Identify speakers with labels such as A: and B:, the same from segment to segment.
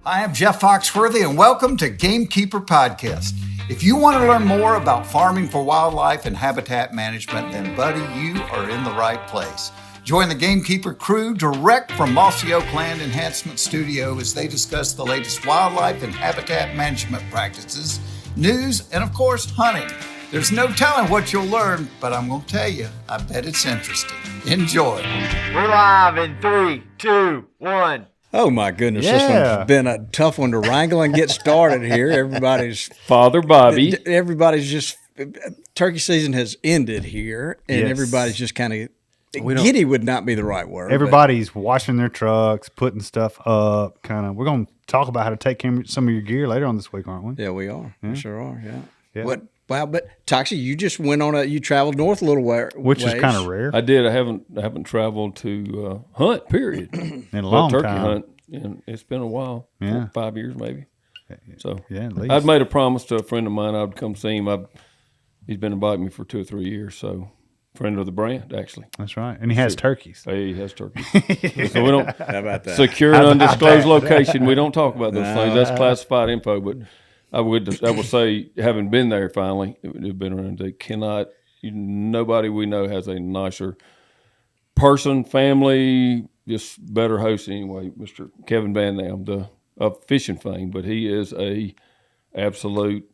A: I am Jeff Foxworthy, and welcome to Gamekeeper Podcast. If you want to learn more about farming for wildlife and habitat management, then, buddy, you are in the right place. Join the Gamekeeper crew direct from Mossy Oak Land Enhancement Studio as they discuss the latest wildlife and habitat management practices, news, and, of course, hunting. There's no telling what you'll learn, but I'm going to tell you, I bet it's interesting. Enjoy.
B: We're live in 3, 2, 1.
C: Oh, my goodness.
D: Yeah.
C: This one's been a tough one to wrangle and get started here. Everybody's
D: Father Bobby.
C: Everybody's just turkey season has ended here, and
D: Yes.
C: everybody's just kind of giddy would not be the right word.
D: Everybody's washing their trucks, putting stuff up. We're going to talk about how to take care of some of your gear later on this week, aren't we?
C: But, yeah, we are.
D: Yeah.
C: We sure are. Yeah.
D: Yeah.
C: Wow, but Toxie, you just went on you traveled north a little way,
D: Which is kind of rare.
E: I did. I haven't traveled to hunt. Period.
D: In a long
E: turkey
D: time.
E: hunt, and it's been a while.
D: Yeah.
E: 5 years maybe. So
D: Yeah, at least.
E: I'd made a promise to a friend of mine I'd come see him. He's been inviting me for 2 or 3 years. So friend of the brand, actually.
D: That's right. And he has turkeys.
E: He has turkeys. So we don't
C: How about that?
E: secure an undisclosed location. We don't talk about those things. That's classified info. But I would say, having been there finally, it would have been around. They cannot. Nobody we know has a nicer person, family, just better host anyway. Mr. Kevin Van Dam, of fishing fame, but he is a absolute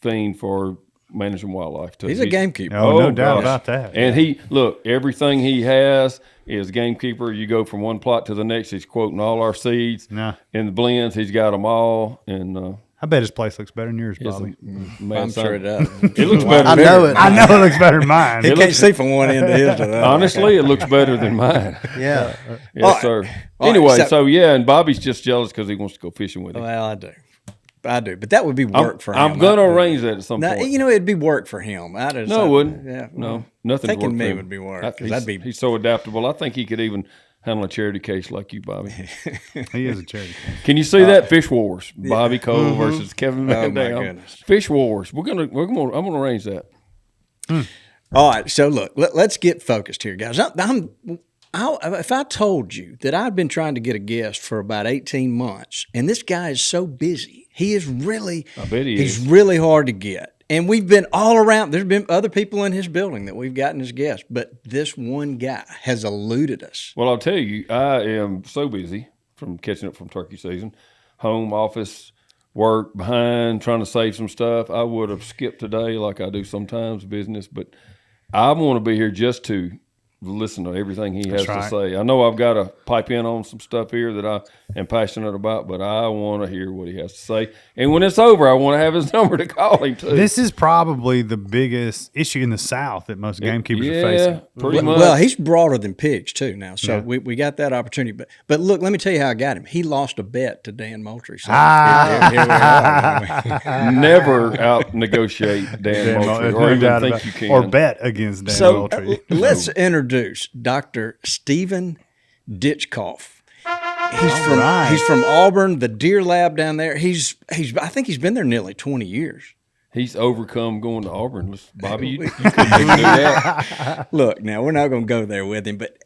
E: fiend for managing wildlife too.
C: He's a gamekeeper.
D: Oh, no doubt
E: gosh.
D: about that.
E: And everything he has is gamekeeper. You go from one plot to the next. He's quoting all our seeds
D: Nah.
E: and the blends. He's got them all. And
D: I bet his place looks better than yours, Bobby.
C: I'm sure it does.
E: It looks better.
C: I
E: than
C: know
E: yours.
C: it.
D: I know it looks better than mine.
C: He can't see from one end to his to the other.
E: Honestly, it looks better than mine.
C: Yeah.
E: Yes, sir.
C: All right,
E: Anyway,
C: so-
E: and Bobby's just jealous because he wants to go fishing with him.
C: Well, I do. But that would be work for him.
E: I'm going to arrange that at some
C: No,
E: point.
C: it'd be work for him.
E: No, it wouldn't.
C: Yeah,
E: No, nothing.
C: Thinking
E: work
C: me
E: for him.
C: would be work.
E: I-
C: 'Cause that'd be
E: He's so adaptable. I think he could even handle a charity case like you, Bobby.
D: He is a charity.
E: Can you see that Fish Wars? Bobby Cole versus Kevin Van
C: my
E: Dam.
C: goodness.
E: Fish Wars. I'm gonna arrange that.
C: All right. So look, let's get focused here, guys. If I told you that I'd been trying to get a guest for about 18 months, and this guy is so busy, he is really,
E: I bet
C: he's
E: is.
C: really hard to get. And we've been all around. There's been other people in his building that we've gotten as guests, but this one guy has eluded us.
E: Well, I'll tell you, I am so busy from catching up from turkey season, home, office, work, behind, trying to save some stuff. I would have skipped today like I do sometimes, business, but I want to be here just to listen to everything he has to say. I know I've got to pipe in on some stuff here that I am passionate about, but I want to hear what he has to say. And when it's over, I want to have his number to call him too.
D: This is probably the biggest issue in the South that most gamekeepers are facing.
E: Pretty much.
C: Well, he's broader than pigs too now, so
D: Yeah.
C: we got that opportunity. But look, let me tell you how I got him. He lost a bet to Dan Moultrie. So here we are.
E: Never out negotiate Dan Moultrie, or even think you can.
D: Or bet against Dan
C: So
D: Moultrie.
C: let's introduce Dr. Stephen Ditchkoff. He's from Auburn, the Deer Lab down there. I think he's been there nearly 20 years.
E: He's overcome going to Auburn. Bobby, you couldn't even do that.
C: Look, now we're not going to go there with him, but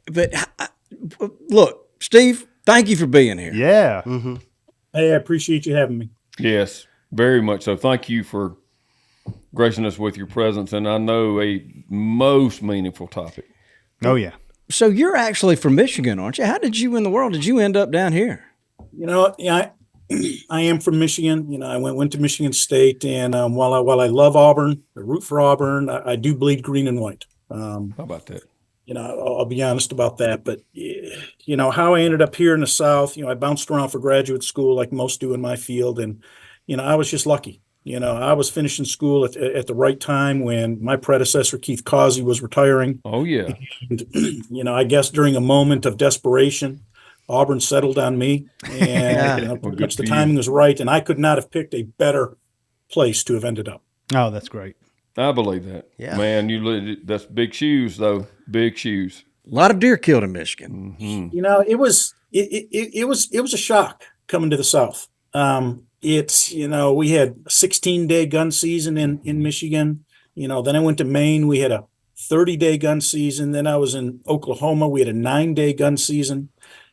C: look, Steve, thank you for being here.
D: Yeah.
F: Hey, I appreciate you having me.
E: Yes, very much so. Thank you for gracing us with your presence, and I know a most meaningful topic.
D: Oh, yeah.
C: So you're actually from Michigan, aren't you? How did you in the world did you end up down here?
F: You know, yeah, I am from Michigan. You know, I went to Michigan State, and while I love Auburn, I root for Auburn, I do bleed green and white.
E: How about that?
F: You know, I'll be honest about that. But you know how I ended up here in the South. You know, I bounced around for graduate school like most do in my field, and you know, I was just lucky. You know, I was finishing school at the right time when my predecessor, Keith Causey, was retiring.
E: Oh, yeah.
F: And, you know, I guess during a moment of desperation, Auburn settled on me. And you know, pretty much the timing was right. And I could not have picked a better place to have ended up.
D: Oh, that's great.
E: I believe that.
C: Yeah.
E: Man, that's big shoes, though. Big shoes.
C: A lot of deer killed in Michigan.
E: Mm-hmm.
F: You know, it was a shock coming to the South. It's, you know, we had a 16-day gun season in Michigan. You know, then I went to Maine. We had a 30-day gun season. Then I was in Oklahoma. We had a 9-day gun season.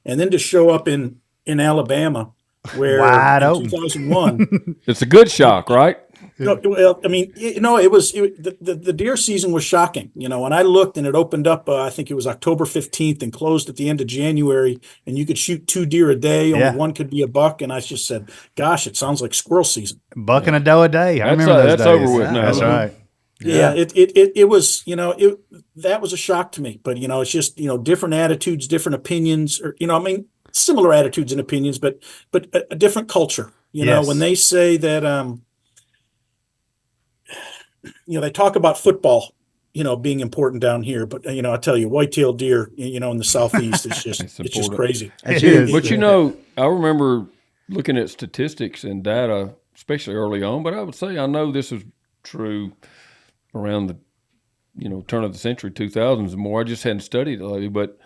F: And then to show up in Alabama, where
D: Wide
F: in
D: open.
F: 2001.
E: It's a good shock, right?
F: No, well, I mean, the deer season was shocking. When I looked and it opened up, I think it was October 15th and closed at the end of January, and you could shoot 2 deer a day. Only one could be a buck. And I just said, gosh, it sounds like squirrel season.
D: Buck and a doe a day. I remember those
E: that's
D: days.
E: over with now.
D: That's right.
F: Yeah, it was, that was a shock to me. But, it's just, different attitudes, different opinions, or, similar attitudes and opinions, but a different culture.
D: Yes.
F: When they say that, they talk about football, being important down here, but I tell you, white-tailed deer, in the southeast is just it's just crazy.
D: It is.
E: But I remember looking at statistics and data, especially early on. But I would say I know this is true around the turn of the century, 2000s and more. I just hadn't studied it lately, but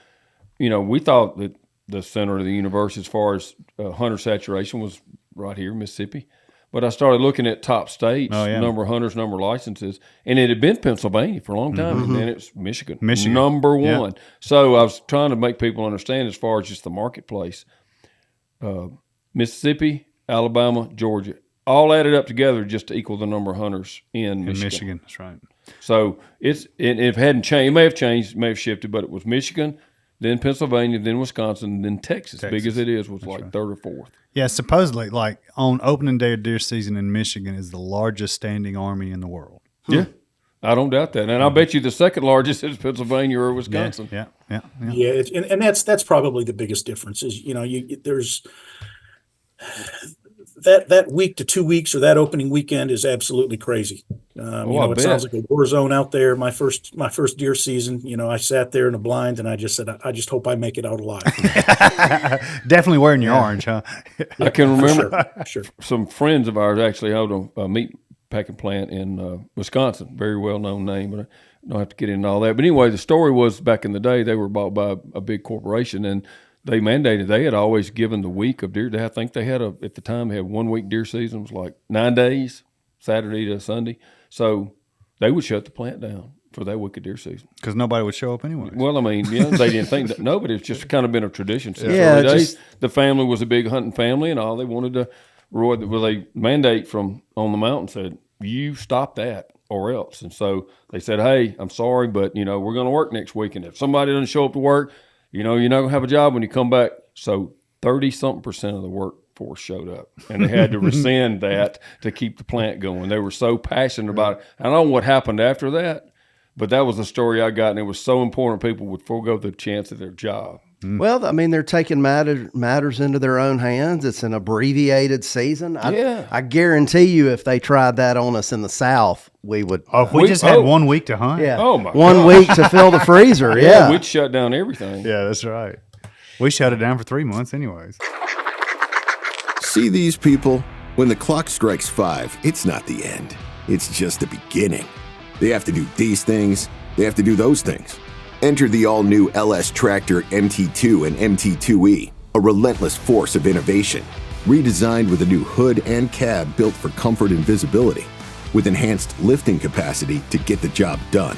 E: we thought that the center of the universe, as far as hunter saturation, was right here, Mississippi. But I started looking at top states, number of hunters, number of licenses, and it had been Pennsylvania for a long time, and then it's Michigan, number one. So I was trying to make people understand as far as just the marketplace. Mississippi, Alabama, Georgia, all added up together just to equal the number of hunters in Michigan.
D: That's right.
E: So if it hadn't changed, it may have changed, may have shifted, but it was Michigan, then Pennsylvania, then Wisconsin, then Texas. Big as it is, was like third or fourth.
D: Yeah, supposedly, like on opening day of deer season in Michigan is the largest standing army in the world.
E: Yeah, I don't doubt that, and I bet you the second largest is Pennsylvania or Wisconsin.
D: Yeah.
F: And that's probably the biggest difference is there's that week to 2 weeks or that opening weekend is absolutely crazy. It sounds like a war zone out there. My first deer season, I sat there in a blind and I just said, I just hope I make it out alive.
D: Definitely wearing your orange, huh?
E: I can remember
F: Sure.
E: some friends of ours actually owned a meat packing plant in Wisconsin, very well-known name, but I don't have to get into all that. But anyway, the story was back in the day, they were bought by a big corporation, and they mandated, they had always given the week of deer. I think they had at the time, they had 1 week deer season. It was like 9 days, Saturday to Sunday. So they would shut the plant down for that week of deer season.
D: Because nobody would show up anyway.
E: Well, I mean, they didn't think that. No, but it's just kind of been a tradition since
C: Yeah,
E: early days. The family was a big hunting family, and all they wanted to, they mandate from on the mountain said, you stop that or else. And so they said, hey, I'm sorry, but, we're going to work next week. And if somebody doesn't show up to work, you're not going to have a job when you come back. So 30-something% of the workforce showed up, and they had to rescind that to keep the plant going. They were so passionate about it. I don't know what happened after that, but that was the story I got, and it was so important people would forego the chance of their job.
G: Well, I mean, they're taking matters into their own hands. It's an abbreviated season. I guarantee you if they tried that on us in the South, we would.
D: Oh, if we just had 1 week to hunt?
G: Yeah.
E: Oh, my
G: 1 week to fill the freezer. Yeah.
E: We'd shut down everything.
D: Yeah, that's right. We shut it down for 3 months anyways.
H: See these people? When the clock strikes 5, it's not the end. It's just the beginning. They have to do these things. They have to do those things. Enter the all-new LS Tractor MT2 and MT2E, a relentless force of innovation. Redesigned with a new hood and cab built for comfort and visibility, with enhanced lifting capacity to get the job done.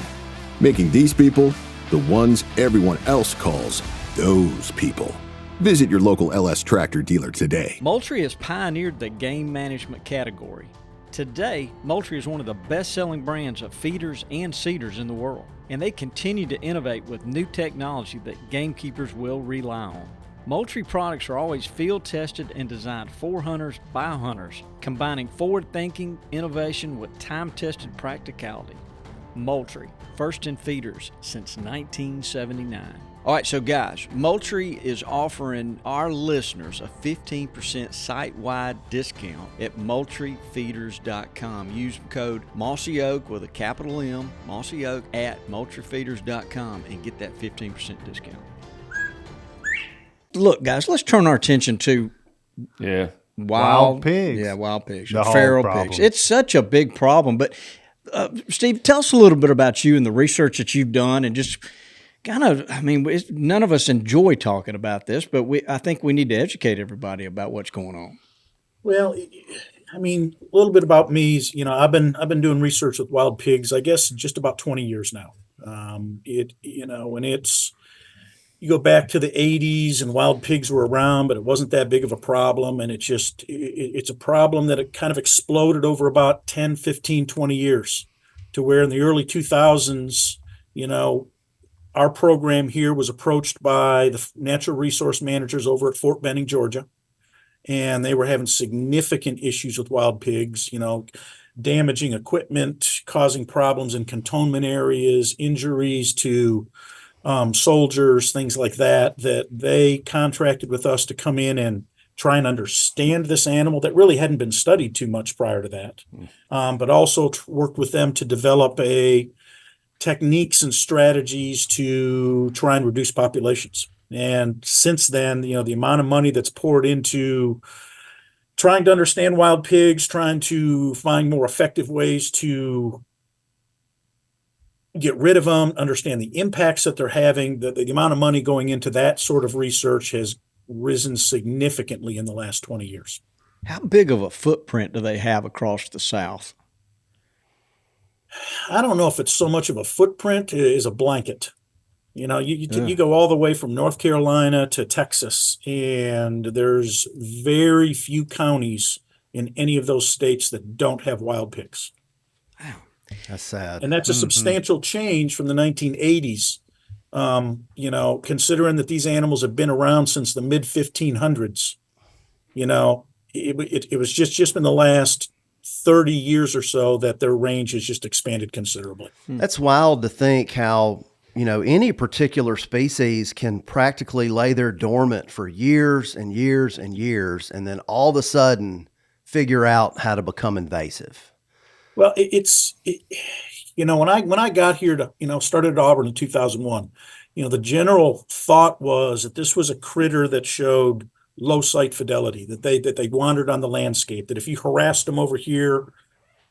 H: Making these people the ones everyone else calls those people. Visit your local LS Tractor dealer today.
C: Moultrie has pioneered the game management category. Today, Moultrie is one of the best-selling brands of feeders and seeders in the world, and they continue to innovate with new technology that gamekeepers will rely on. Moultrie products are always field-tested and designed for hunters by hunters, combining forward-thinking innovation with time-tested practicality. Moultrie, first in feeders since 1979. All right, so guys, Moultrie is offering our listeners a 15% site-wide discount at MoultrieFeeders.com. Use code Mossy Oak with a capital M, Mossy Oak, at MoultrieFeeders.com and get that 15% discount. Look, guys, let's turn our attention to
D: Wild pigs.
C: Yeah, wild pigs.
D: The whole
C: Feral
D: problem.
C: pigs. It's such a big problem. But, Steve, tell us a little bit about you and the research that you've done and just kind of, none of us enjoy talking about this, but I think we need to educate everybody about what's going on.
F: Well, a little bit about me is, I've been doing research with wild pigs, I guess, just about 20 years now. And you go back to the 80s and wild pigs were around, but it wasn't that big of a problem. And it's a problem that it kind of exploded over about 10, 15, 20 years to where in the early 2000s, our program here was approached by the natural resource managers over at Fort Benning, Georgia, and they were having significant issues with wild pigs, damaging equipment, causing problems in cantonment areas, injuries to soldiers, things like that they contracted with us to come in and try and understand this animal that really hadn't been studied too much prior to that, but also worked with them to develop techniques and strategies to try and reduce populations. And since then, the amount of money that's poured into trying to understand wild pigs, trying to find more effective ways to get rid of them, understand the impacts that they're having, the amount of money going into that sort of research has risen significantly in the last 20 years.
C: How big of a footprint do they have across the South?
F: I don't know if it's so much of a footprint as a blanket. You go all the way from North Carolina to Texas, and there's very few counties in any of those states that don't have wild pigs.
C: Wow.
G: That's sad.
F: And that's a substantial change from the 1980s, considering that these animals have been around since the mid 1500s. It was just been the last 30 years or so that their range has just expanded considerably.
G: That's wild to think how, any particular species can practically lay there dormant for years and years and years, and then all of a sudden figure out how to become invasive.
F: Well, when I got here to, started at Auburn in 2001, the general thought was that this was a critter that showed low site fidelity, that they wandered on the landscape, that if you harassed them over here,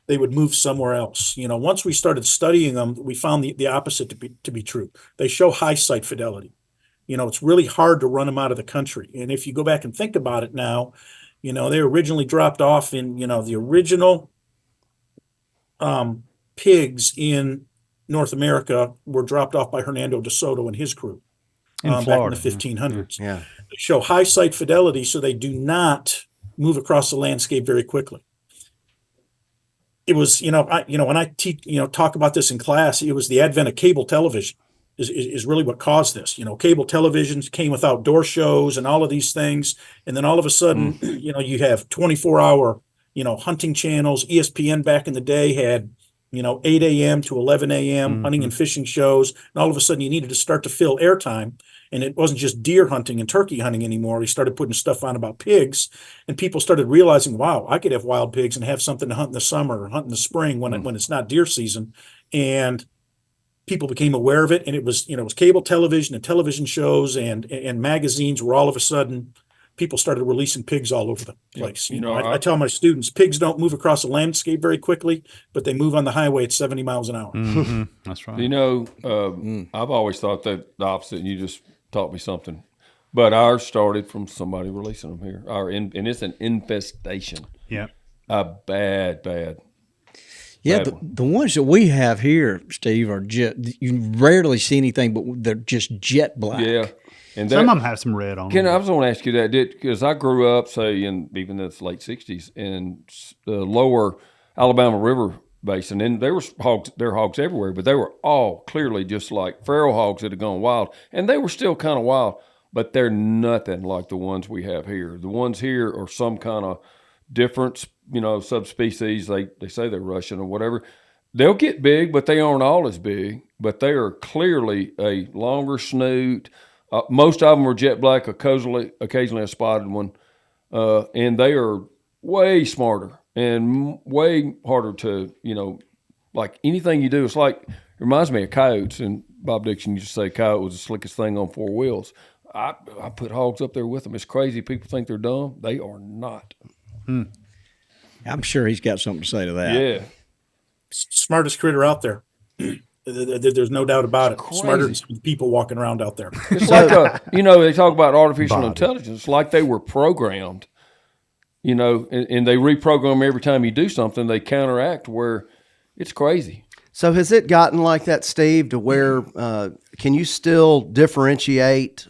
F: they would move somewhere else. Once we started studying them, we found the opposite to be true. They show high site fidelity. It's really hard to run them out of the country. And if you go back and think about it now, they originally dropped off in, the original pigs in North America were dropped off by Hernando de Soto and his crew back in the 1500s.
G: Yeah.
F: They show high site fidelity, so they do not move across the landscape very quickly. It was, when I talk about this in class, it was the advent of cable television is really what caused this. Cable televisions came with outdoor shows and all of these things, and then all of a sudden, you have 24-hour, hunting channels. ESPN back in the day had 8 a.m. to 11 a.m. hunting and fishing shows. And all of a sudden you needed to start to fill airtime. And it wasn't just deer hunting and turkey hunting anymore. We started putting stuff on about pigs, and people started realizing, wow, I could have wild pigs and have something to hunt in the summer or hunt in the spring when it's not deer season. And people became aware of it. And it was cable television and television shows and magazines where all of a sudden people started releasing pigs all over the place. I tell my students, pigs don't move across the landscape very quickly, but they move on the highway at 70 miles an hour.
D: Mm-hmm. That's right.
E: I've always thought that the opposite, and you just taught me something. But ours started from somebody releasing them here. And it's an infestation.
D: Yeah.
E: A bad.
C: Yeah, the ones that we have here, Steve, are you rarely see anything, but they're just jet black.
E: Yeah. And
D: some of them have some red on them.
E: I was going to ask you that, because I grew up, say, in even the late 60s, in the lower Alabama River basin, and there were hogs everywhere, but they were all clearly just like feral hogs that had gone wild, and they were still kind of wild, but they're nothing like the ones we have here. The ones here are some kind of different, subspecies. They say they're Russian or whatever. They'll get big, but they aren't all as big, but they are clearly a longer snoot. Most of them are jet black, occasionally a spotted one, and they are way smarter and way harder to, like anything you do. It's like, it reminds me of coyotes, and Bob Dixon used to say coyote was the slickest thing on four wheels. I put hogs up there with them. It's crazy. People think they're dumb. They are not.
C: I'm sure he's got something to say to that.
E: Yeah.
F: Smartest critter out there. There's no doubt about it.
E: Crazy.
F: Smarter than people walking around out there.
E: It's like, they talk about artificial intelligence, like they were programmed, and they reprogram every time you do something. They counteract where it's crazy.
G: So has it gotten like that, Steve, to where can you still differentiate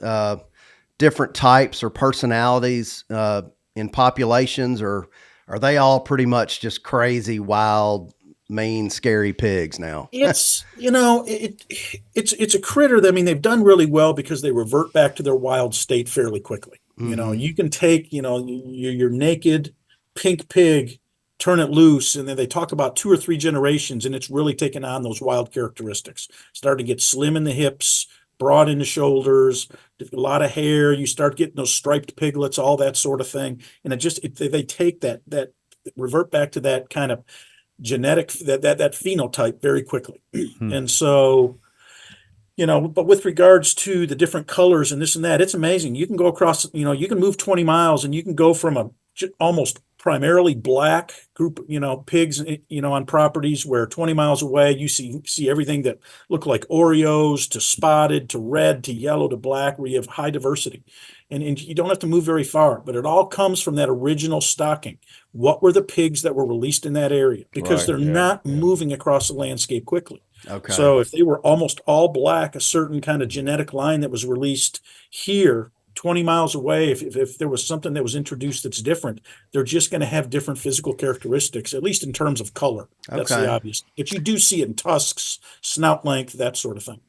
G: different types or personalities in populations, or are they all pretty much just crazy, wild, mean, scary pigs now?
F: It's it's a critter that, I mean, they've done really well because they revert back to their wild state fairly quickly. You can take your naked pink pig, turn it loose, and then they talk about 2 or 3 generations, and it's really taken on those wild characteristics. Start to get slim in the hips, broad in the shoulders, a lot of hair. You start getting those striped piglets, all that sort of thing, and they take that revert back to that kind of genetic that phenotype very quickly. And so, but with regards to the different colors and this and that, it's amazing. You can go across, you can move 20 miles and you can go from a almost primarily black group, pigs, on properties where 20 miles away you see everything that look like Oreos to spotted to red to yellow to black, where you have high diversity. And you don't have to move very far, but it all comes from that original stocking. What were the pigs that were released in that area? Because they're not moving across the landscape quickly.
G: Okay.
F: So if they were almost all black, a certain kind of genetic line that was released here 20 miles away, if there was something that was introduced that's different, they're just going to have different physical characteristics, at least in terms of color. That's the obvious. But you do see it in tusks, snout length, that sort of thing.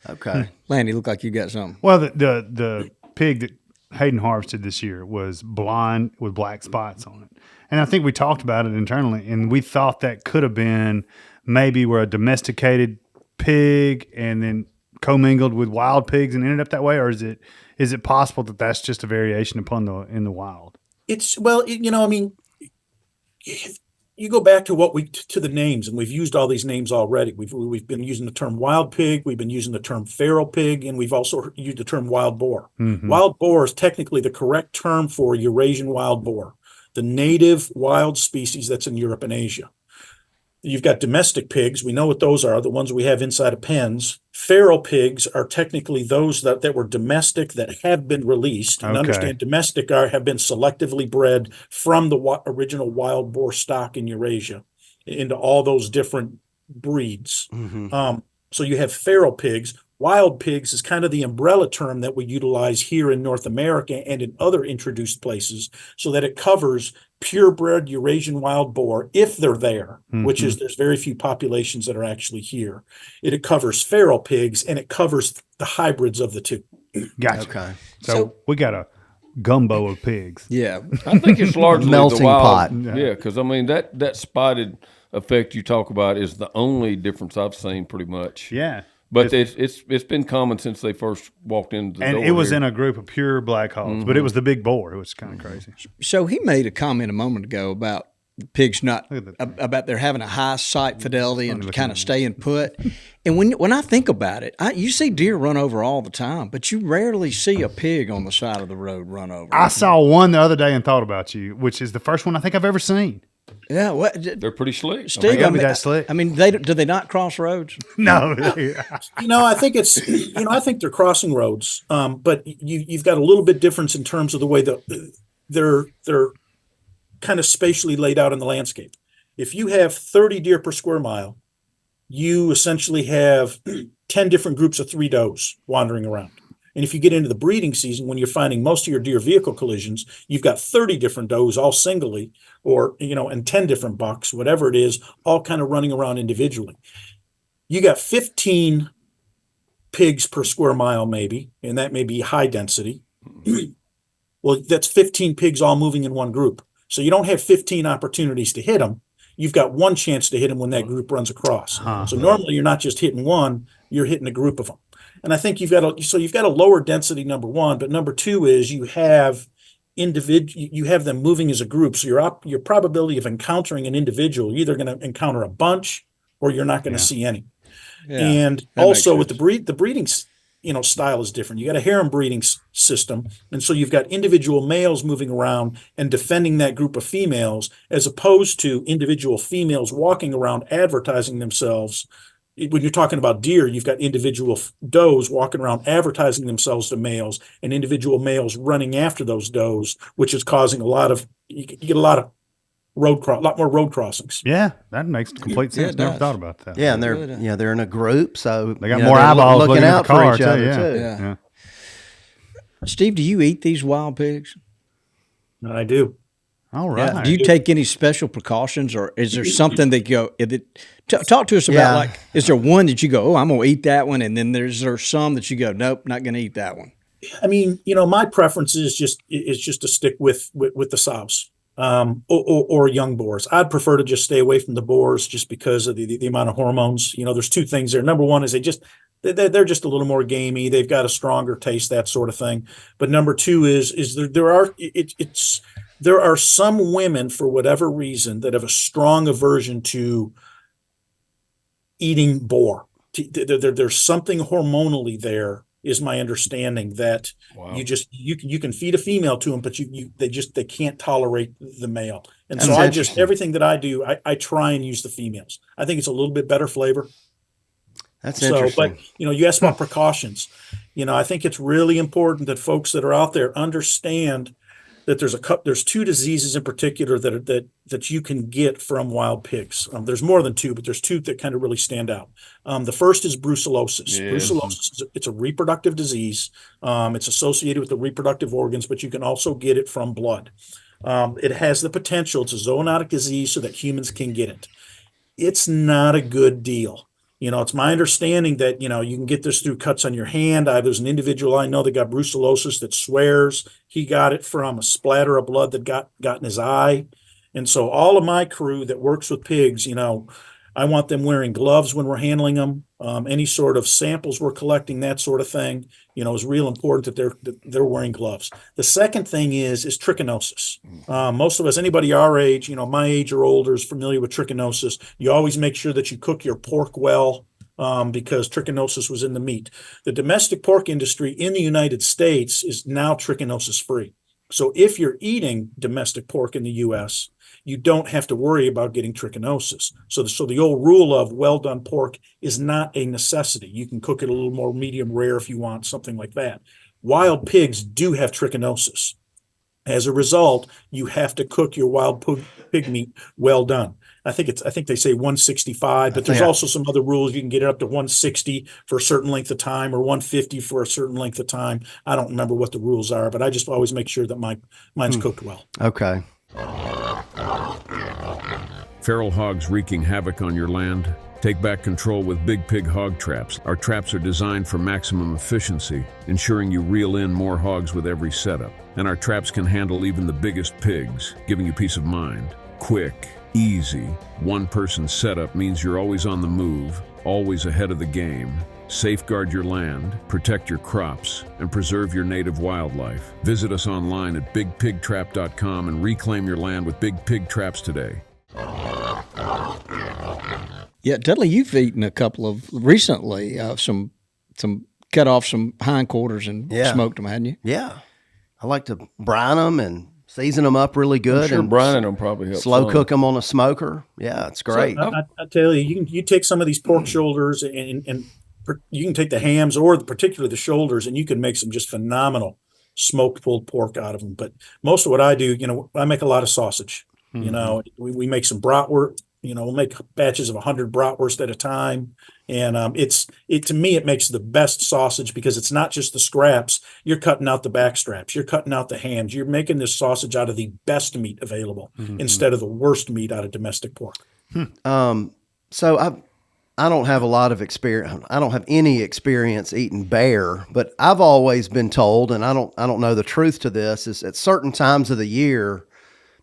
G: Okay.
C: Landy, look like you got something.
D: Well, the pig that Hayden harvested this year was blonde with black spots on it. And I think we talked about it internally, and we thought that could have been maybe where a domesticated pig and then commingled with wild pigs and ended up that way, or is it possible that that's just a variation upon in the wild?
F: It's I mean, you go back to to the names, and we've used all these names already. We've been using the term wild pig, we've been using the term feral pig, and we've also used the term wild boar.
D: Mm-hmm.
F: Wild boar is technically the correct term for Eurasian wild boar, the native wild species that's in Europe and Asia. You've got domestic pigs. We know what those are, the ones we have inside of pens. Feral pigs are technically those that were domestic that have been released. And understand, domestic have been selectively bred from the original wild boar stock in Eurasia into all those different breeds.
G: Mm-hmm.
F: So you have feral pigs. Wild pigs is kind of the umbrella term that we utilize here in North America and in other introduced places, so that it covers purebred Eurasian wild boar, if they're there, which is, there's very few populations that are actually here. It covers feral pigs, and it covers the hybrids of the two.
D: Gotcha.
G: Okay.
D: So we got a gumbo of pigs.
C: Yeah.
E: I think it's largely
G: Melting
E: the wild,
G: pot.
E: Yeah, because I mean that spotted effect you talk about is the only difference I've seen, pretty much.
D: Yeah.
E: But it's been common since they first walked into the door.
D: And it was
E: here.
D: in a group of pure black hogs, but it was the big boar. It was kind of crazy.
C: So he made a comment a moment ago about pigs about their having a high sight fidelity and kind of staying put. And when I think about it, you see deer run over all the time, but you rarely see a pig on the side of the road run over.
D: I saw one the other day and thought about you, which is the first one I think I've ever seen.
C: Yeah,
E: They're pretty slick.
C: Steve,
D: gotta be that slick.
C: I mean, do they not cross roads?
D: No.
F: I think I think they're crossing roads, but you've got a little bit difference in terms of the way that they're kind of spatially laid out in the landscape. If you have 30 deer per square mile, you essentially have 10 different groups of 3 does wandering around. And if you get into the breeding season, when you're finding most of your deer vehicle collisions, you've got 30 different does all singly, or, and 10 different bucks, whatever it is, all kind of running around individually. You got 15 pigs per square mile, maybe, and that may be high density. Well, that's 15 pigs all moving in one group. So you don't have 15 opportunities to hit them. You've got one chance to hit them when that group runs across. So normally you're not just hitting one, you're hitting a group of them. And I think you've got a lower density, number one, but number two is you have them moving as a group. So your probability of encountering an individual, you're either going to encounter a bunch or you're not going to see any.
C: Yeah,
F: and also with the breeding style is different. You got a harem breeding system, and so you've got individual males moving around and defending that group of females, as opposed to individual females walking around advertising themselves. When you're talking about deer, you've got individual does walking around advertising themselves to males, and individual males running after those does, which is causing you get a lot of a lot more road crossings.
D: Yeah, that makes complete sense.
C: it
D: Never
C: does.
D: thought about that.
G: Yeah, and they're
C: really does.
G: they're in a group, so
D: They got
G: you know,
D: more
G: they're
D: eyeballs
G: looking
D: looking at
G: out
D: the car,
G: for each
D: too,
G: other
D: yeah.
G: too.
C: Yeah. Steve, do you eat these wild pigs?
F: And I do.
D: All right.
C: Yeah. Do you take any special precautions, or is there something that you go? Talk to us about
G: Yeah.
C: like, is there one that you go, oh, I'm gonna eat that one, and then there's there some that you go, nope, not gonna eat that one.
F: I mean, my preference is just to stick with the sows, or young boars. I'd prefer to just stay away from the boars just because of the amount of hormones. There's two things there. Number one is they're just a little more gamey. They've got a stronger taste, that sort of thing. But number two is there are some women, for whatever reason, that have a strong aversion to eating boar. There's something hormonally there, is my understanding, that
E: Wow.
F: you can feed a female to them, but they can't tolerate the male. And
G: That's
F: so
G: interesting.
F: everything that I do, I try and use the females. I think it's a little bit better flavor.
G: That's
F: So,
G: interesting.
F: but you asked about precautions. I think it's really important that folks that are out there understand that there's two diseases in particular that you can get from wild pigs. There's more than two, but there's two that kind of really stand out. The first is brucellosis.
E: Yes.
F: Brucellosis it's a reproductive disease. It's associated with the reproductive organs, but you can also get it from blood. It has the potential. It's a zoonotic disease so that humans can get it. It's not a good deal. It's my understanding that, you can get this through cuts on your hand. There's an individual I know that got brucellosis that swears he got it from a splatter of blood that got in his eye. And so all of my crew that works with pigs, I want them wearing gloves when we're handling them. Any sort of samples we're collecting, that sort of thing, is real important that they're wearing gloves. The second thing is trichinosis. Most of us, anybody our age, my age or older, is familiar with trichinosis. You always make sure that you cook your pork well, because trichinosis was in the meat. The domestic pork industry in the United States is now trichinosis free. So if you're eating domestic pork in the U.S., you don't have to worry about getting trichinosis. So the old rule of well-done pork is not a necessity. You can cook it a little more medium rare if you want, something like that. Wild pigs do have trichinosis. As a result, you have to cook your wild pig meat well done. I think they say 165, but there's also some other rules. You can get it up to 160 for a certain length of time, or 150 for a certain length of time. I don't remember what the rules are, but I just always make sure that mine's cooked well.
G: Okay.
I: Feral hogs wreaking havoc on your land? Take back control with Big Pig hog traps. Our traps are designed for maximum efficiency, ensuring you reel in more hogs with every setup. And our traps can handle even the biggest pigs, giving you peace of mind. Quick, easy, one-person setup means you're always on the move, always ahead of the game. Safeguard your land, protect your crops, and preserve your native wildlife. Visit us online at bigpigtrap.com and reclaim your land with Big Pig traps today.
C: Yeah, Dudley, you've eaten a couple of recently, some cut off some hindquarters and smoked them, hadn't you?
G: Yeah. I like to brine them and season them up really good.
E: I'm sure
G: and
E: brining them probably helps.
G: slow
E: some.
G: cook them on a smoker. Yeah, it's great.
F: I tell you, you take some of these pork shoulders and you can take the hams, or particularly the shoulders, and you can make some just phenomenal smoked pulled pork out of them. But most of what I do, I make a lot of sausage. We make some bratwurst. We'll make batches of 100 bratwurst at a time. And to me, it makes the best sausage because it's not just the scraps. You're cutting out the back straps. You're cutting out the hams. You're making this sausage out of the best meat available instead of the worst meat out of domestic pork.
G: So I don't have a lot of experience. I don't have any experience eating bear, but I've always been told, and I don't know the truth to this, is at certain times of the year,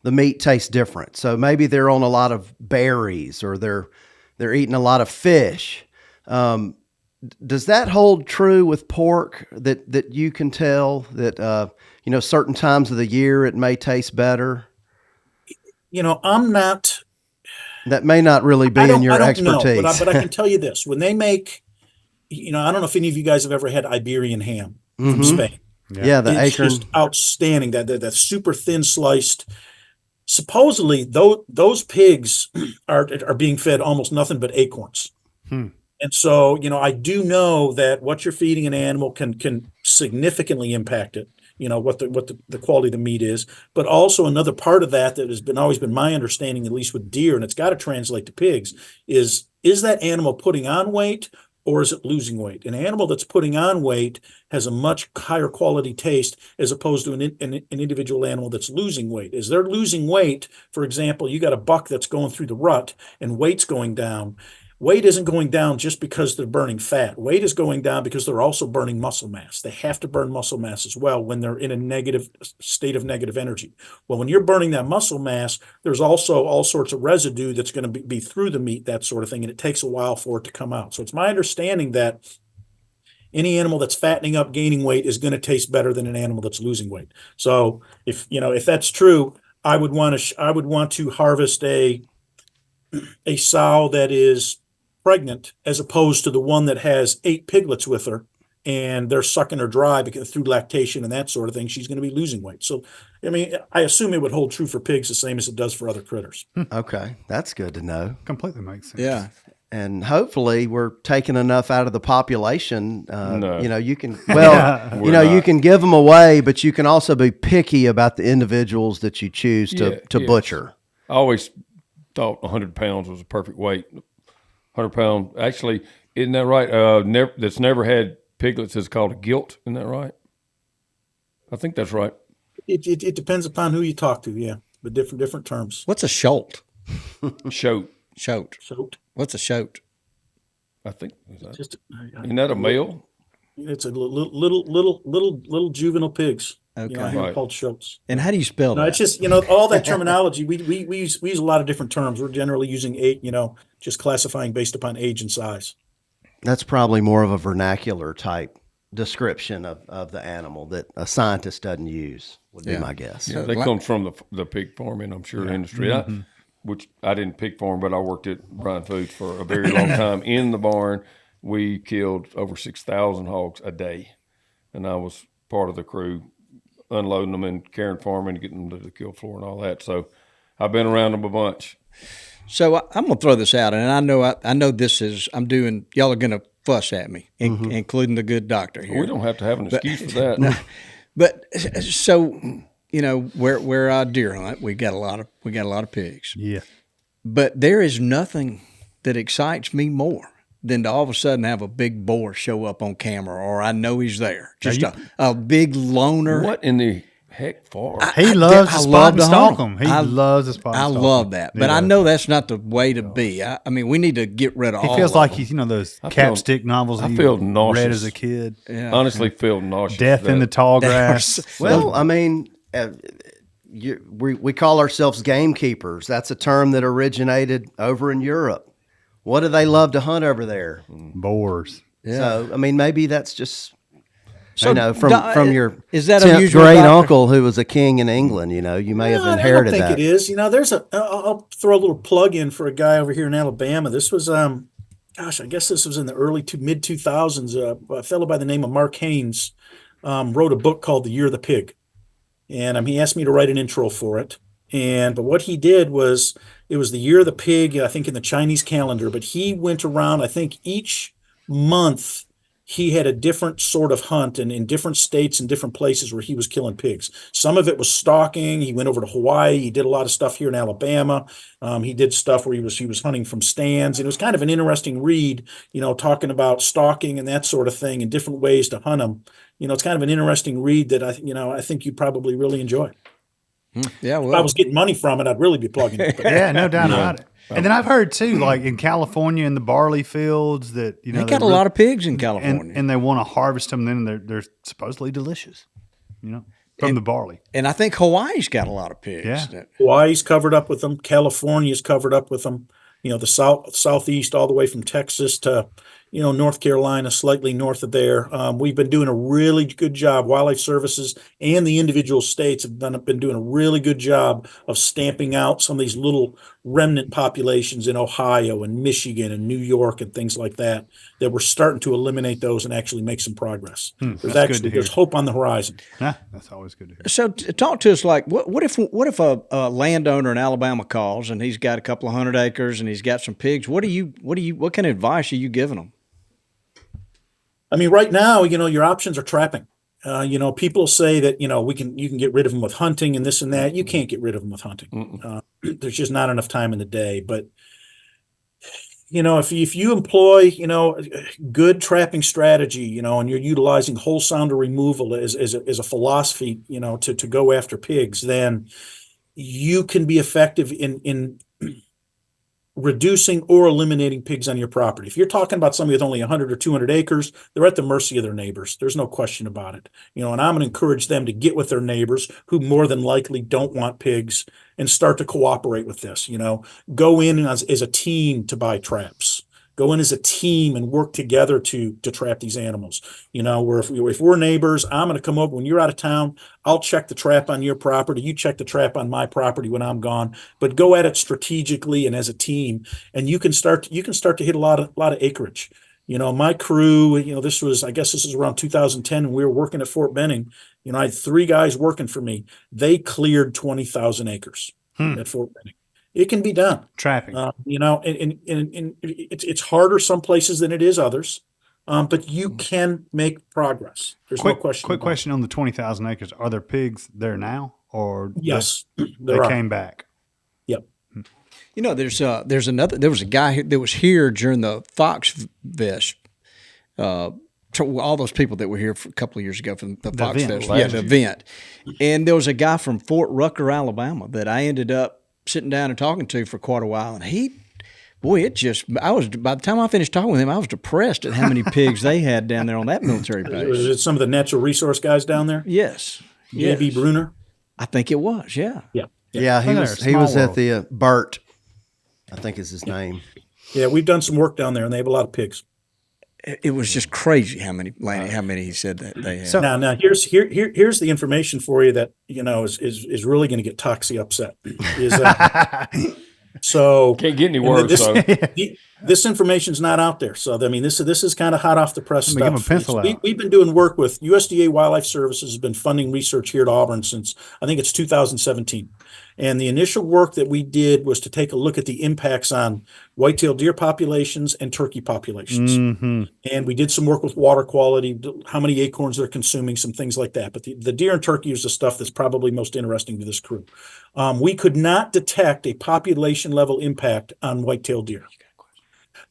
G: the meat tastes different. So maybe they're on a lot of berries, or they're eating a lot of fish. Does that hold true with pork, that you can tell that, certain times of the year it may taste better?
F: I'm not.
G: That may not really be in your expertise.
F: Know, but I can tell you this: when they make, I don't know if any of you guys have ever had Iberian ham from Spain.
G: Yeah, the
F: it's
G: acorn.
F: just outstanding. That super thin sliced. Supposedly, those pigs are being fed almost nothing but acorns. And so, I do know that what you're feeding an animal can significantly impact it. what the quality of the meat is. But also another part of that has always been my understanding, at least with deer, and it's got to translate to pigs, is that animal putting on weight or is it losing weight? An animal that's putting on weight has a much higher quality taste as opposed to an individual animal that's losing weight. As they're losing weight, for example, you got a buck that's going through the rut and weight's going down. Weight isn't going down just because they're burning fat. Weight is going down because they're also burning muscle mass. They have to burn muscle mass as well when they're in a negative state of negative energy. Well, when you're burning that muscle mass, there's also all sorts of residue that's going to be through the meat, that sort of thing, and it takes a while for it to come out. So it's my understanding that any animal that's fattening up, gaining weight is going to taste better than an animal that's losing weight. So if that's true, I would want to harvest a sow that is pregnant as opposed to the one that has 8 piglets with her and they're sucking her dry because through lactation and that sort of thing, she's going to be losing weight. So, I mean, I assume it would hold true for pigs the same as it does for other critters.
G: Okay, that's good to know.
D: Completely makes sense.
C: Yeah.
G: And hopefully we're taking enough out of the population.
E: No.
G: You can, you can give them away, but you can also be picky about the individuals that you choose to butcher.
E: I always thought 100 pounds was a perfect weight. 100 pound, actually, isn't that right? That's never had piglets is called a gilt. Isn't that right? I think that's right.
F: It depends upon who you talk to, yeah, but different terms.
C: What's a shoat?
E: Shoat.
F: Shoat.
C: What's a shoat?
E: I think is that,
F: Just
E: isn't that a male?
F: It's a little juvenile pigs.
C: Okay.
E: Right.
F: Called shoats.
C: And how do you spell
F: No,
C: that?
F: it's just all that terminology. We use a lot of different terms. We're generally using just classifying based upon age and size.
G: That's probably more of a vernacular type description of the animal that a scientist doesn't use, would be my guess.
E: Yeah, they come from the pig farming, I'm sure, industry. Which I didn't pig farm, but I worked at Bryan Foods for a very long time in the barn. We killed over 6,000 hogs a day, and I was part of the crew unloading them and caring for them and getting them to the kill floor and all that. So I've been around them a bunch.
C: So I'm going to throw this out, and I know this is y'all are going to fuss at me, including the good doctor here.
E: We don't have to have an excuse for that.
C: No, but so where I deer hunt, we got a lot of pigs.
D: Yeah.
C: But there is nothing that excites me more than to all of a sudden have a big boar show up on camera, or I know he's there. Just a big loner.
E: What in the heck for?
D: He loves to spot and stalk them. He loves to spot and stalk them.
C: I love that. But I know that's not the way to be. I mean, we need to get rid of all of them.
D: He feels like he's, those capstick novels
E: I feel nauseous.
D: read as a kid.
C: Yeah.
E: Honestly, feel nauseous.
D: Death in the tall grass.
G: Well, I mean, we call ourselves gamekeepers. That's a term that originated over in Europe. What do they love to hunt over there?
D: Boars.
C: Yeah.
G: So, I mean, maybe that's just,
C: So,
G: from your
C: is that
G: 10th
C: unusual,
G: great
C: Doctor?
G: uncle who was a king in England. You may have inherited
F: I don't think
G: that.
F: it is. I'll throw a little plug in for a guy over here in Alabama. This was, I guess this was in the early to mid 2000s. A fellow by the name of Mark Haynes wrote a book called The Year of the Pig. And he asked me to write an intro for it. But what he did was, it was the Year of the Pig, I think in the Chinese calendar, but he went around, I think each month he had a different sort of hunt, and in different states and different places where he was killing pigs. Some of it was stalking. He went over to Hawaii. He did a lot of stuff here in Alabama. He did stuff where he was hunting from stands. And it was kind of an interesting read, talking about stalking and that sort of thing and different ways to hunt them. It's kind of an interesting read that I think you'd probably really enjoy.
C: Yeah, well,
F: If I was getting money from it, I'd really be plugging it. But
D: Yeah, no doubt about it. And then I've heard too, like in California, in the barley fields, that
C: they got a lot of pigs in California,
D: and they want to harvest them. Then they're supposedly delicious, from the barley.
C: and I think Hawaii's got a lot of pigs.
D: Yeah.
F: Hawaii's covered up with them. California's covered up with them. The southeast, all the way from Texas to, North Carolina, slightly north of there. We've been doing a really good job. Wildlife Services and the individual states have been doing a really good job of stamping out some of these little remnant populations in Ohio and Michigan and New York and things like that we're starting to eliminate those and actually make some progress. There's hope on the horizon.
D: That's always good to hear.
C: So talk to us, like what if a landowner in Alabama calls and he's got a couple of 100 acres and he's got some pigs? What kind of advice are you giving them?
F: I mean, right now, your options are trapping. People say that, you can get rid of them with hunting and this and that. You can't get rid of them with hunting. There's just not enough time in the day. But, if you employ, good trapping strategy, and you're utilizing whole sounder removal as a philosophy, to go after pigs, then you can be effective in reducing or eliminating pigs on your property. If you're talking about somebody with only 100 or 200 acres, they're at the mercy of their neighbors. There's no question about it. And I'm going to encourage them to get with their neighbors who more than likely don't want pigs and start to cooperate with this. Go in as a team to buy traps. Go in as a team and work together to trap these animals. Where if we're neighbors, I'm going to come over when you're out of town. I'll check the trap on your property. You check the trap on my property when I'm gone. But go at it strategically and as a team, and you can start to hit a lot of acreage. My crew. This is around 2010, and we were working at Fort Benning. I had 3 guys working for me. They cleared 20,000 acres at Fort Benning. It can be done.
D: Trapping.
F: And it's harder some places than it is others, but you can make progress. There's no question.
D: Quick question on the 20,000 acres. Are there pigs there now, or
F: Yes,
D: they came back?
F: Yep.
C: There was a guy that was here during the Fox Fest. All those people that were here for a couple of years ago from the Fox
D: event.
C: Fest, the event, and there was a guy from Fort Rucker, Alabama, that I ended up sitting down and talking to for quite a while, and by the time I finished talking with him, I was depressed at how many pigs they had down there on that military base.
F: Was it some of the natural resource guys down there?
C: Yes.
F: J.B. Bruner?
C: I think it was, yeah.
G: Yeah, he was at the Burt, I think is his name.
F: Yeah, we've done some work down there, and they have a lot of pigs.
C: It was just crazy how many he said that they had.
F: So now here's the information for you that is really going to get Toxie upset. So
E: Can't get any worse.
F: This information's not out there. So this is kind of hot off the press
D: Give him a
F: stuff.
D: pencil out.
F: We've been doing work with USDA Wildlife Services has been funding research here at Auburn since I think it's 2017. And the initial work that we did was to take a look at the impacts on white-tailed deer populations and turkey populations.
D: Mm-hmm.
F: And we did some work with water quality, how many acorns they're consuming, some things like that. But the deer and turkey is the stuff that's probably most interesting to this crew. We could not detect a population level impact on white-tailed deer.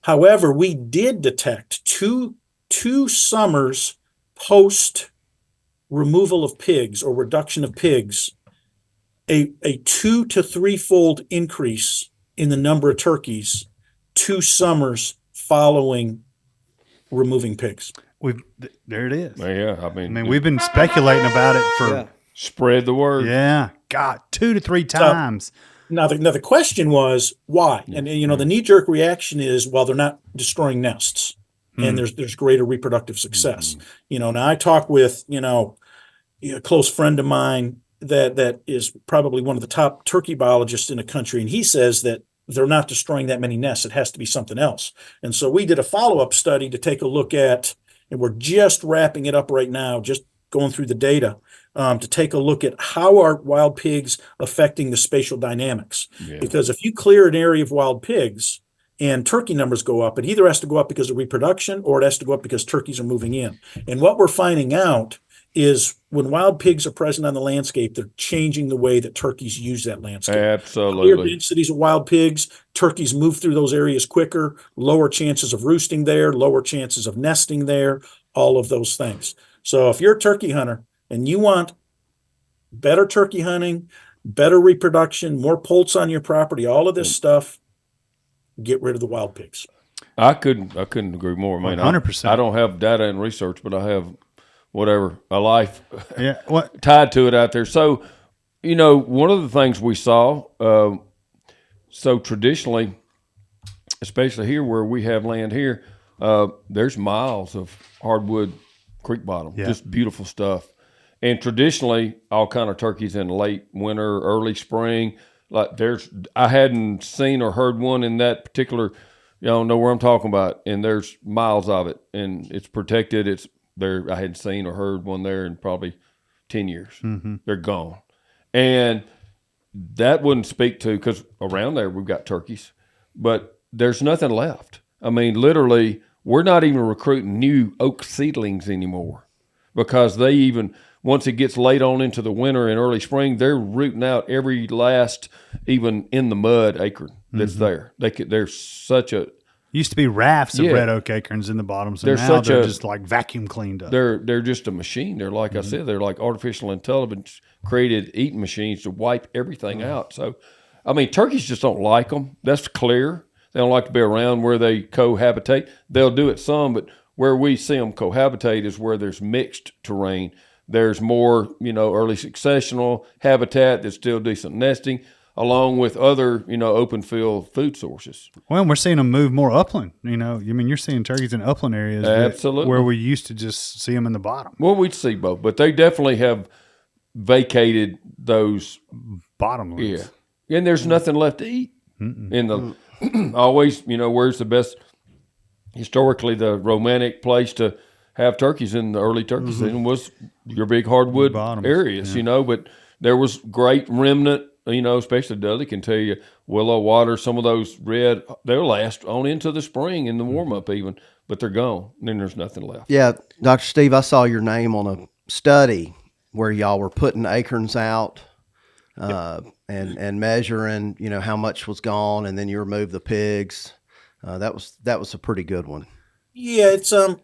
F: However, we did detect two summers post removal of pigs or reduction of pigs, a 2 to 3-fold increase in the number of turkeys 2 summers following removing pigs.
D: There it is.
E: Yeah,
D: I mean, we've been speculating about it for
E: spread the word.
D: Yeah, God, 2 to 3 times.
F: Now the question was why, and the knee jerk reaction is, well, they're not destroying nests, and there's greater reproductive success. Now I talk with a close friend of mine that is probably one of the top turkey biologists in the country, and he says that they're not destroying that many nests. It has to be something else. And so we did a follow-up study to take a look at, and we're just wrapping it up right now, just going through the data. To take a look at how are wild pigs affecting the spatial dynamics. Yeah. Because if you clear an area of wild pigs and turkey numbers go up, it either has to go up because of reproduction or it has to go up because turkeys are moving in. And what we're finding out is when wild pigs are present on the landscape, they're changing the way that turkeys use that landscape.
E: Absolutely.
F: Higher densities of wild pigs, turkeys move through those areas quicker, lower chances of roosting there, lower chances of nesting there, all of those things. So if you're a turkey hunter, and you want better turkey hunting, better reproduction, more poults on your property, all of this stuff, get rid of the wild pigs.
E: I couldn't agree more. I mean,
D: 100%.
E: I don't have data and research, but I have a life
D: what
E: tied to it out there. So, one of the things we saw, so traditionally, especially here where we have land here, there's miles of hardwood creek bottom, just beautiful stuff. And traditionally, all kind of turkeys in late winter, early spring. I hadn't seen or heard one in that particular. Y'all know where I'm talking about, and there's miles of it, and it's protected. It's there. I hadn't seen or heard one there in probably 10 years. Mm-hmm. They're gone, and that wouldn't speak to because around there we've got turkeys, but there's nothing left. I mean, literally, we're not even recruiting new oak seedlings anymore. because they even, once it gets late on into the winter and early spring, they're rooting out every last, even in the mud acorn that's there. There's such a,
D: Used to be rafts of red oak acorns in the bottoms, and now they're just like vacuum cleaned up.
E: They're just a machine. They're like I said, they're like artificial intelligence created eating machines to wipe everything out. So, I mean, turkeys just don't like them. That's clear. They don't like to be around where they cohabitate. They'll do it some, but where we see them cohabitate is where there's mixed terrain. There's more, early successional habitat that's still decent nesting, along with other, open field food sources.
D: Well, we're seeing them move more upland. You're seeing turkeys in upland areas
E: Absolutely.
D: where we used to just see them in the bottom.
E: Well, we'd see both, but they definitely have vacated those
D: bottomlands.
E: Yeah, and there's nothing left to eat. In the always, where's the best? Historically, the romantic place to have turkeys in the early turkey season was your big hardwood areas, But there was great remnant. Especially Dudley can tell you, Willow Water, some of those red, they'll last on into the spring in the warm up even, but they're gone. Then there's nothing left.
G: Yeah, Dr. Steve, I saw your name on a study where y'all were putting acorns out and measuring, how much was gone, and then you removed the pigs. That was a pretty good one.
F: Yeah, it's a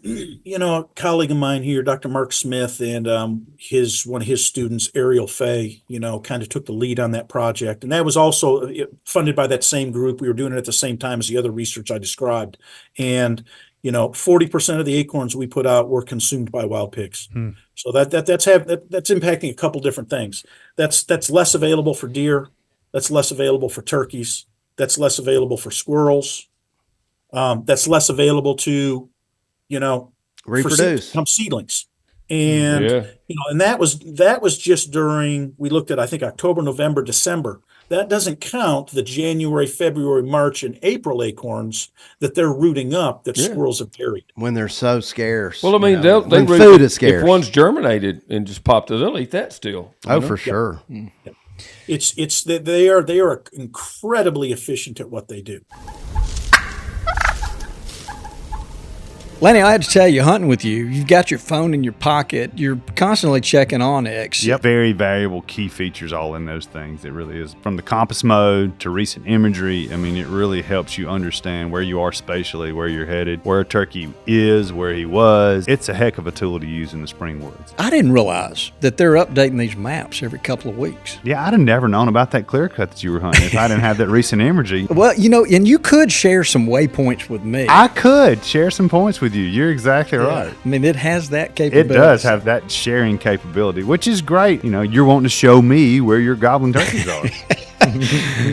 F: colleague of mine here, Dr. Mark Smith, and one of his students, Ariel Fay, kind of took the lead on that project, and that was also funded by that same group. We were doing it at the same time as the other research I described, and 40% of the acorns we put out were consumed by wild pigs. So that's impacting a couple different things. That's less available for deer. That's less available for turkeys. That's less available for squirrels. That's less available to,
G: reproduce,
F: become seedlings. And, and that was just during, we looked at, I think, October, November, December. That doesn't count the January, February, March, and April acorns that they're rooting up that squirrels have buried.
G: When they're so scarce.
E: Well, I mean,
G: when food is scarce.
E: If one's germinated and just popped it, they'll eat that still.
G: For sure.
F: Yeah. It's they are incredibly efficient at what they do.
C: Lenny, I had to tell you, hunting with you, you've got your phone in your pocket. You're constantly checking Onyx.
D: Yep. Very variable key features all in those things. It really is. From the compass mode to recent imagery, I mean, it really helps you understand where you are spatially, where you're headed, where a turkey is, where he was. It's a heck of a tool to use in the spring woods.
C: I didn't realize that they're updating these maps every couple of weeks.
D: Yeah, I'd have never known about that clear cut that you were hunting if I didn't have that recent imagery.
C: Well, and you could share some waypoints with me.
D: I could share some points with you. You're exactly right.
C: I mean, it has that capability.
D: It does have that sharing capability, which is great. You're wanting to show me where your goblin turkeys are.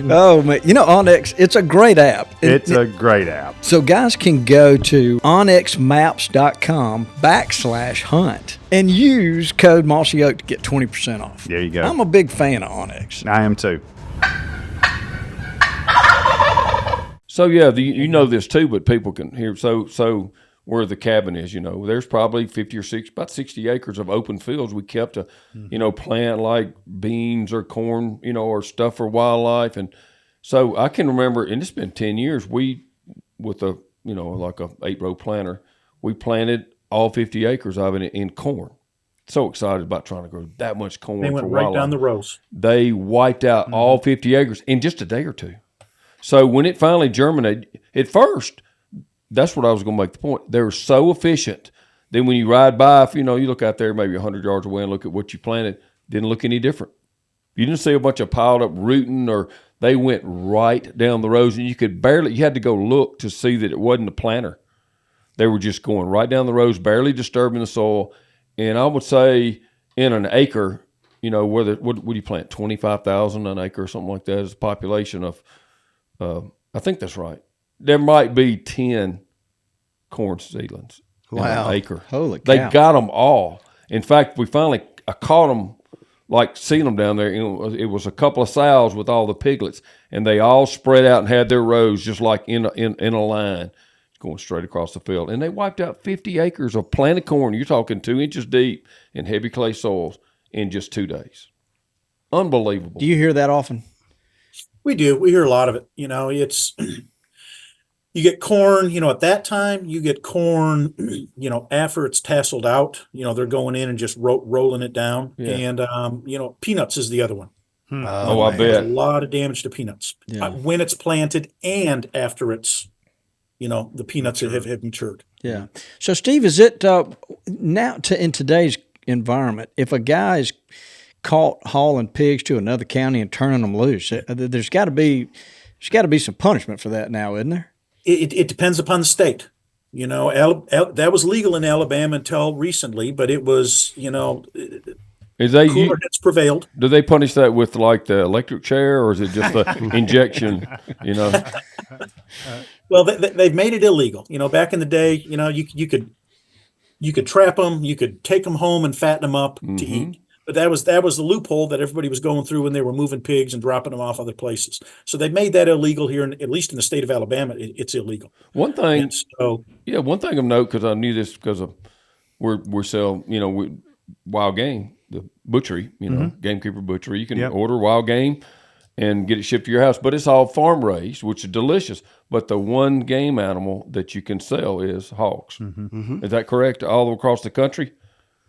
C: Oh, man. Onyx, it's a great app.
D: It's a great app.
C: So guys can go to onyxmaps.com/hunt and use code Mossy Oak to get 20% off.
D: There you go.
C: I'm a big fan of Onyx.
D: I am too.
E: So yeah, this too, but people can hear. So where the cabin is, there's probably 50 or 60, about 60 acres of open fields we kept to, plant like beans or corn, or stuff for wildlife. And so I can remember, and it's been 10 years, we, with a, like a 8-row planter, we planted all 50 acres of it in corn. So excited about trying to grow that much corn.
F: They went right down the rows.
E: They wiped out all 50 acres in just a day or two. So when it finally germinated, at first, that's what I was going to make the point. They were so efficient. Then when you ride by, if you look out there maybe 100 yards away and look at what you planted, didn't look any different. You didn't see a bunch of piled up rooting, or they went right down the rows, and you had to go look to see that it wasn't a planter. They were just going right down the rows, barely disturbing the soil. And I would say in an acre, what do you plant? 25,000 an acre or something like that is a population of, I think that's right. There might be 10 corn seedlings in an acre.
C: Holy cow.
E: They got them all. In fact, I caught them, like seeing them down there. It was a couple of sows with all the piglets, and they all spread out and had their rows just like in a line going straight across the field. And they wiped out 50 acres of planted corn. You're talking 2 inches deep in heavy clay soils in just 2 days. Unbelievable.
C: Do you hear that often?
F: We do. We hear a lot of it. It's You get corn, at that time, you get corn, after it's tasseled out, they're going in and just rolling it down.
E: Yeah.
F: And, peanuts is the other one.
E: Oh, I
F: There's
E: bet.
F: a lot of damage to peanuts when it's planted and after it's, the peanuts have matured.
C: Yeah. So, Steve, is it now in today's environment, if a guy's caught hauling pigs to another county and turning them loose, there's got to be some punishment for that now, isn't there?
F: It depends upon the state. That was legal in Alabama until recently, but it was,
E: Is they
F: cooler heads prevailed.
E: do they punish that with like the electric chair, or is it just the injection?
F: Well, they've made it illegal. Back in the day, you could trap them, you could take them home and fatten them up to eat. But that was the loophole that everybody was going through when they were moving pigs and dropping them off other places. So they made that illegal here, at least in the state of Alabama. It's illegal.
E: One thing,
F: And so
E: one thing of note, because I knew this because of we sell wild game, the butchery, Gamekeeper butchery. You can order wild game and get it shipped to your house, but it's all farm raised, which is delicious. But the one game animal that you can sell is hogs. Is that correct? All across the country?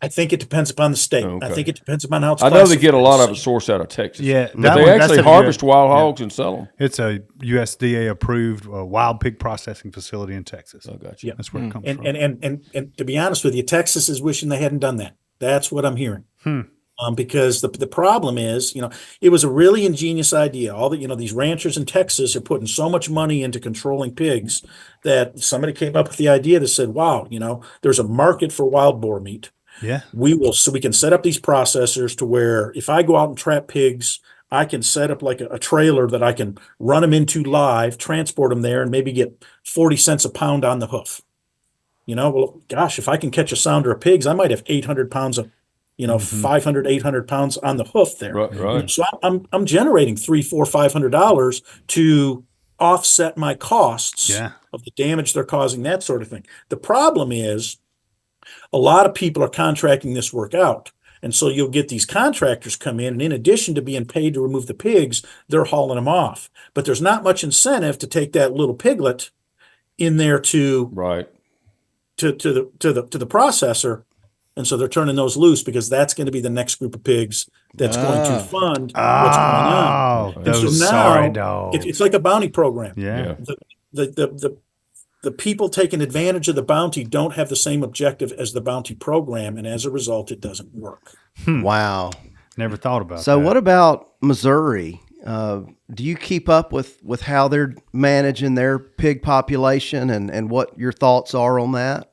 F: I think it depends upon the state.
E: Okay.
F: I think it depends upon how it's
E: I know they get a lot of it
F: classified.
E: sourced out of Texas.
D: Yeah,
E: but
D: that
E: they
D: one-
E: actually
D: that's a-
E: harvest wild hogs and sell them.
D: It's a USDA approved wild pig processing facility in Texas.
E: I got you.
F: Yeah.
D: That's where it comes
F: And,
D: from.
F: and to be honest with you, Texas is wishing they hadn't done that. That's what I'm hearing. Because the problem is, it was a really ingenious idea. All the, these ranchers in Texas are putting so much money into controlling pigs that somebody came up with the idea that said, wow, there's a market for wild boar meat.
D: Yeah.
F: We can set up these processors to where if I go out and trap pigs, I can set up like a trailer that I can run them into live, transport them there, and maybe get 40 cents a pound on the hoof. Well, gosh, if I can catch a sounder of pigs, I might have 800 pounds of, 500, 800 pounds on the hoof there.
E: Right.
F: So I'm generating $300, $400, $500 to offset my costs of the damage they're causing, that sort of thing. The problem is, a lot of people are contracting this work out. And so you'll get these contractors come in, and in addition to being paid to remove the pigs, they're hauling them off. But there's not much incentive to take that little piglet in there to the processor. And so they're turning those loose because that's going to be the next group of pigs that's going to fund what's going on. And
D: those
F: so now
D: sorry dogs.
F: it's like a bounty program.
D: Yeah.
F: The people taking advantage of the bounty don't have the same objective as the bounty program, and as a result, it doesn't work.
G: Wow.
D: Never thought about that.
G: So what about Missouri? Do you keep up with how they're managing their pig population and what your thoughts are on that?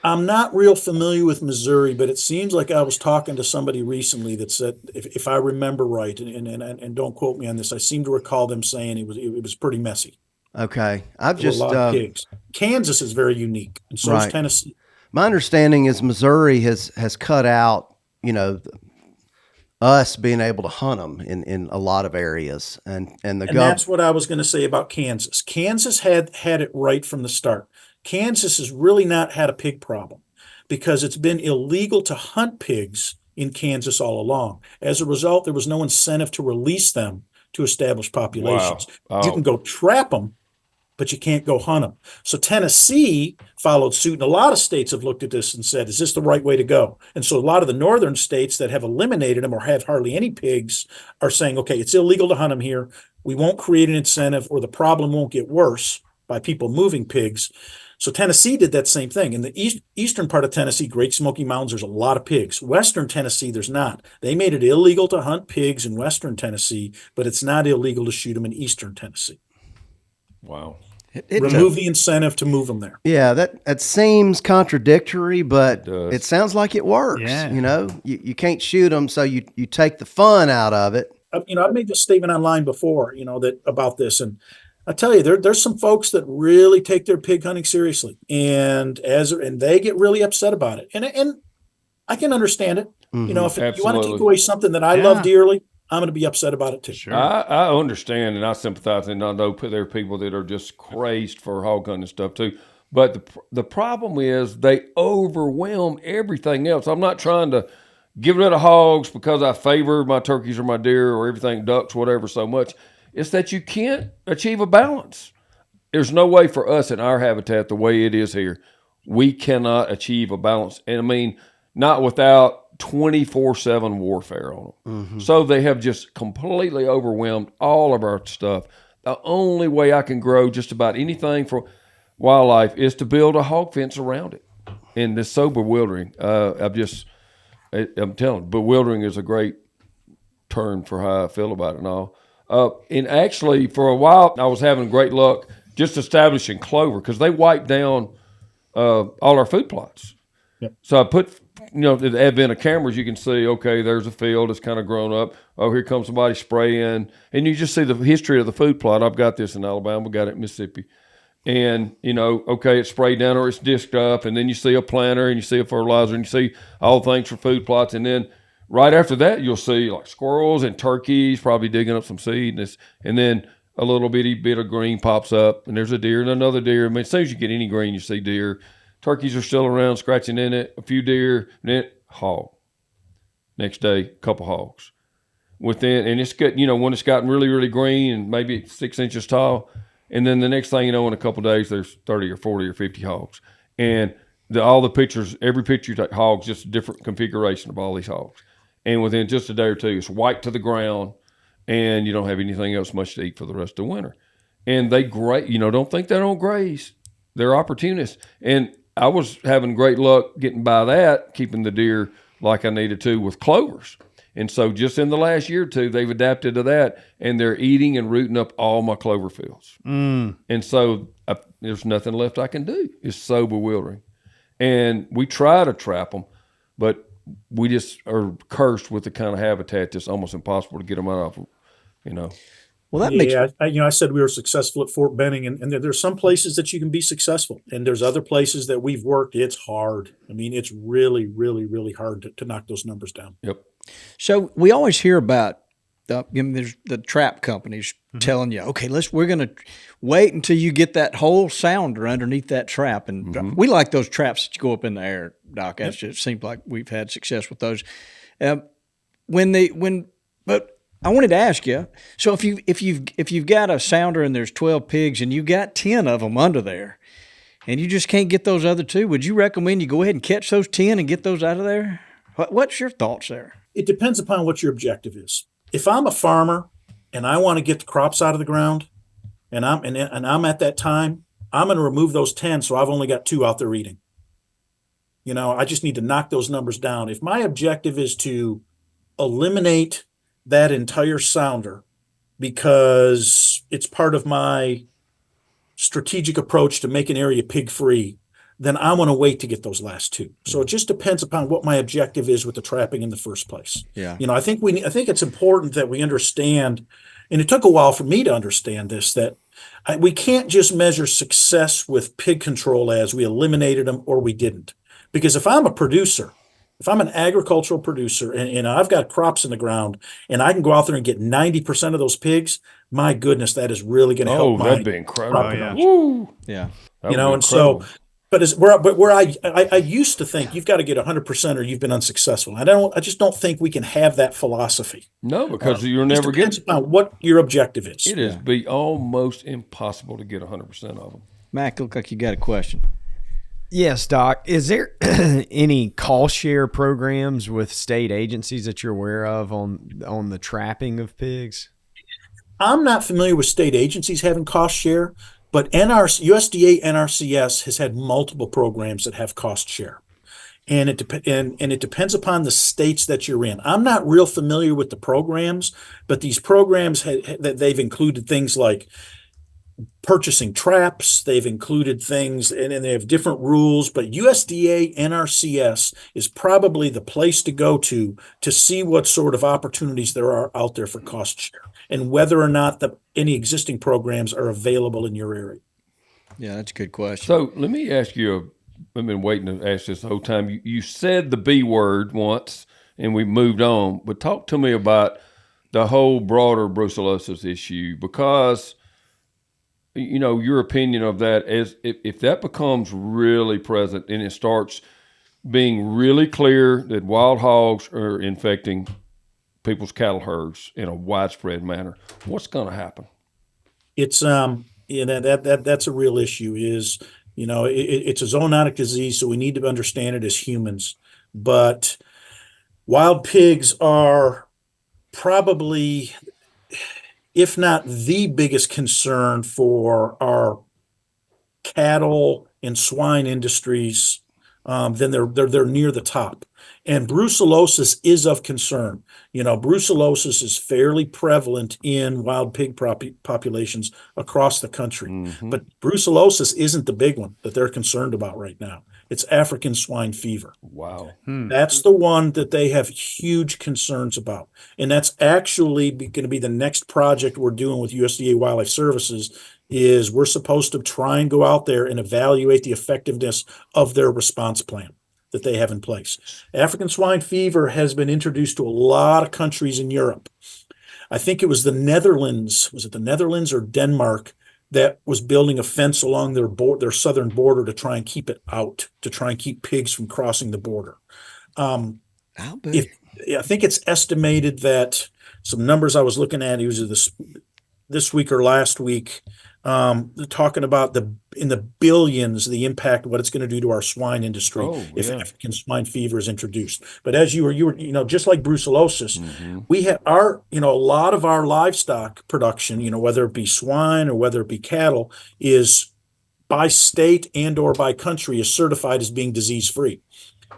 F: I'm not real familiar with Missouri, but it seems like I was talking to somebody recently that said, if I remember right, and don't quote me on this, I seem to recall them saying it was pretty messy.
G: Okay. I've
F: There were
G: just
F: a lot of pigs. Kansas is very unique, and so is
G: Right.
F: Tennessee.
G: my understanding is Missouri has cut out, us being able to hunt them in a lot of areas, and the
F: And
G: gov.
F: that's what I was going to say about Kansas. Kansas had it right from the start. Kansas has really not had a pig problem because it's been illegal to hunt pigs in Kansas all along. As a result, there was no incentive to release them to establish populations.
E: Wow.
F: You can go trap them, but you can't go hunt them. So Tennessee followed suit, and a lot of states have looked at this and said, is this the right way to go? And so a lot of the northern states that have eliminated them or have hardly any pigs are saying, okay, it's illegal to hunt them here. We won't create an incentive, or the problem won't get worse by people moving pigs. So Tennessee did that same thing. In the eastern part of Tennessee, Great Smoky Mountains, there's a lot of pigs. Western Tennessee, there's not. They made it illegal to hunt pigs in western Tennessee, but it's not illegal to shoot them in eastern Tennessee.
E: Wow.
F: Remove the incentive to move them there.
G: Yeah, that seems contradictory, but
E: It does.
G: it sounds like it works.
D: Yeah.
G: You can't shoot them, so you take the fun out of it.
F: I've made this statement online before, that about this, and I tell you, there's some folks that really take their pig hunting seriously, and they get really upset about it, and I can understand it. If you want to
E: Absolutely.
F: take away something that I love dearly, I'm going to be upset about it too.
D: Sure.
E: I understand and I sympathize, and I know there are people that are just crazed for hog hunting and stuff too. But the problem is they overwhelm everything else. I'm not trying to get rid of hogs because I favor my turkeys or my deer or everything, ducks, whatever, so much. It's that you can't achieve a balance. there's no way for us in our habitat the way it is here, we cannot achieve a balance. And I mean, not without 24/7 warfare on them. So they have just completely overwhelmed all of our stuff. The only way I can grow just about anything for wildlife is to build a hog fence around it. And it's so bewildering. I'm telling you, bewildering is a great term for how I feel about it and all. And actually, for a while, I was having great luck just establishing clover because they wiped down all our food plots.
F: Yep.
E: So I put, the advent of cameras, you can see, okay, there's a field that's kind of grown up. Oh, here comes somebody spraying. And you just see the history of the food plot. I've got this in Alabama, got it in Mississippi. And, okay, it's sprayed down or it's disked up. And then you see a planter and you see a fertilizer and you see all things for food plots. And then right after that, you'll see like squirrels and turkeys probably digging up some seed. And then a little bitty bit of green pops up and there's a deer and another deer. I mean, as soon as you get any green, you see deer. Turkeys are still around scratching in it, a few deer, and then hog. Next day, a couple hogs. And it's good, when it's gotten really, really green and maybe 6 inches tall, and then the next thing you know, in a couple of days, there's 30 or 40 or 50 hogs. And all the pictures, every picture you take, hogs, just a different configuration of all these hogs. And within just a day or two, it's white to the ground, and you don't have anything else much to eat for the rest of the winter. And they graze, don't think they don't graze. They're opportunists. And I was having great luck getting by that, keeping the deer like I needed to with clovers. And so just in the last year or two, they've adapted to that, and they're eating and rooting up all my clover fields. And so there's nothing left I can do. It's so bewildering. And we try to trap them, but we just are cursed with the kind of habitat that's almost impossible to get them out of,
C: Well, that makes
F: I said we were successful at Fort Benning, and there's some places that you can be successful, and there's other places that we've worked. It's hard. I mean, it's really, really, really hard to knock those numbers down.
E: Yep.
C: So we always hear about there's the trap companies telling you, okay, we're going to wait until you get that whole sounder underneath that trap, and we like those traps that you go up in the air, Doc. It seems like we've had success with those. But I wanted to ask you, so if you've got a sounder and there's 12 pigs and you got 10 of them under there, and you just can't get those other two, would you recommend you go ahead and catch those 10 and get those out of there? What's your thoughts there?
F: It depends upon what your objective is. If I'm a farmer and I want to get the crops out of the ground, and I'm at that time, I'm going to remove those 10, so I've only got 2 out there eating. I just need to knock those numbers down. If my objective is to eliminate that entire sounder because it's part of my strategic approach to make an area pig free, then I want to wait to get those last 2. So it just depends upon what my objective is with the trapping in the first place.
C: Yeah.
F: I think it's important that we understand, and it took a while for me to understand this, that we can't just measure success with pig control as we eliminated them or we didn't. Because if I'm a producer, if I'm an agricultural producer and I've got crops in the ground and I can go out there and get 90% of those pigs, my goodness, that is really going to help.
E: That'd be incredible.
F: Woo.
C: Yeah.
F: Where I used to think you've got to get 100% or you've been unsuccessful. I just don't think we can have that philosophy.
E: No, because you're never getting.
F: Depends upon what your objective is.
E: It is be almost impossible to get 100% of them.
C: Mac, look like you got a question.
B: Yes, Doc. Is there any cost share programs with state agencies that you're aware of on the trapping of pigs?
F: I'm not familiar with state agencies having cost share, but USDA NRCS has had multiple programs that have cost share. And it depends upon the states that you're in. I'm not real familiar with the programs, but these programs they've included things like purchasing traps. They've included things, and they have different rules. But USDA NRCS is probably the place to go to see what sort of opportunities there are out there for cost share and whether or not any existing programs are available in your area.
C: Yeah, that's a good question.
E: So let me ask you. I've been waiting to ask this the whole time. You said the B word once, and we moved on. But talk to me about the whole broader brucellosis issue, because your opinion of that is if that becomes really present and it starts being really clear that wild hogs are infecting people's cattle herds in a widespread manner, what's going to happen?
F: It's That's a real issue. Is it's a zoonotic disease, so we need to understand it as humans. But wild pigs are probably, if not the biggest concern for our cattle and swine industries, then they're near the top. And brucellosis is of concern. Brucellosis is fairly prevalent in wild pig populations across the country. But brucellosis isn't the big one that they're concerned about right now. It's African swine fever.
E: Wow.
F: That's the one that they have huge concerns about. And that's actually going to be the next project we're doing with USDA Wildlife Services. Is we're supposed to try and go out there and evaluate the effectiveness of their response plan that they have in place. African swine fever has been introduced to a lot of countries in Europe. I think it was the Netherlands. Was it the Netherlands or Denmark that was building a fence along their southern border to try and keep it out, to try and keep pigs from crossing the border? I think it's estimated that some numbers I was looking at, it was this week or last week, talking about in the billions, the impact, what it's going to do to our swine industry if African swine fever is introduced. But as you were, just like brucellosis, we have a lot of our livestock production, whether it be swine or whether it be cattle, is by state and or by country is certified as being disease free.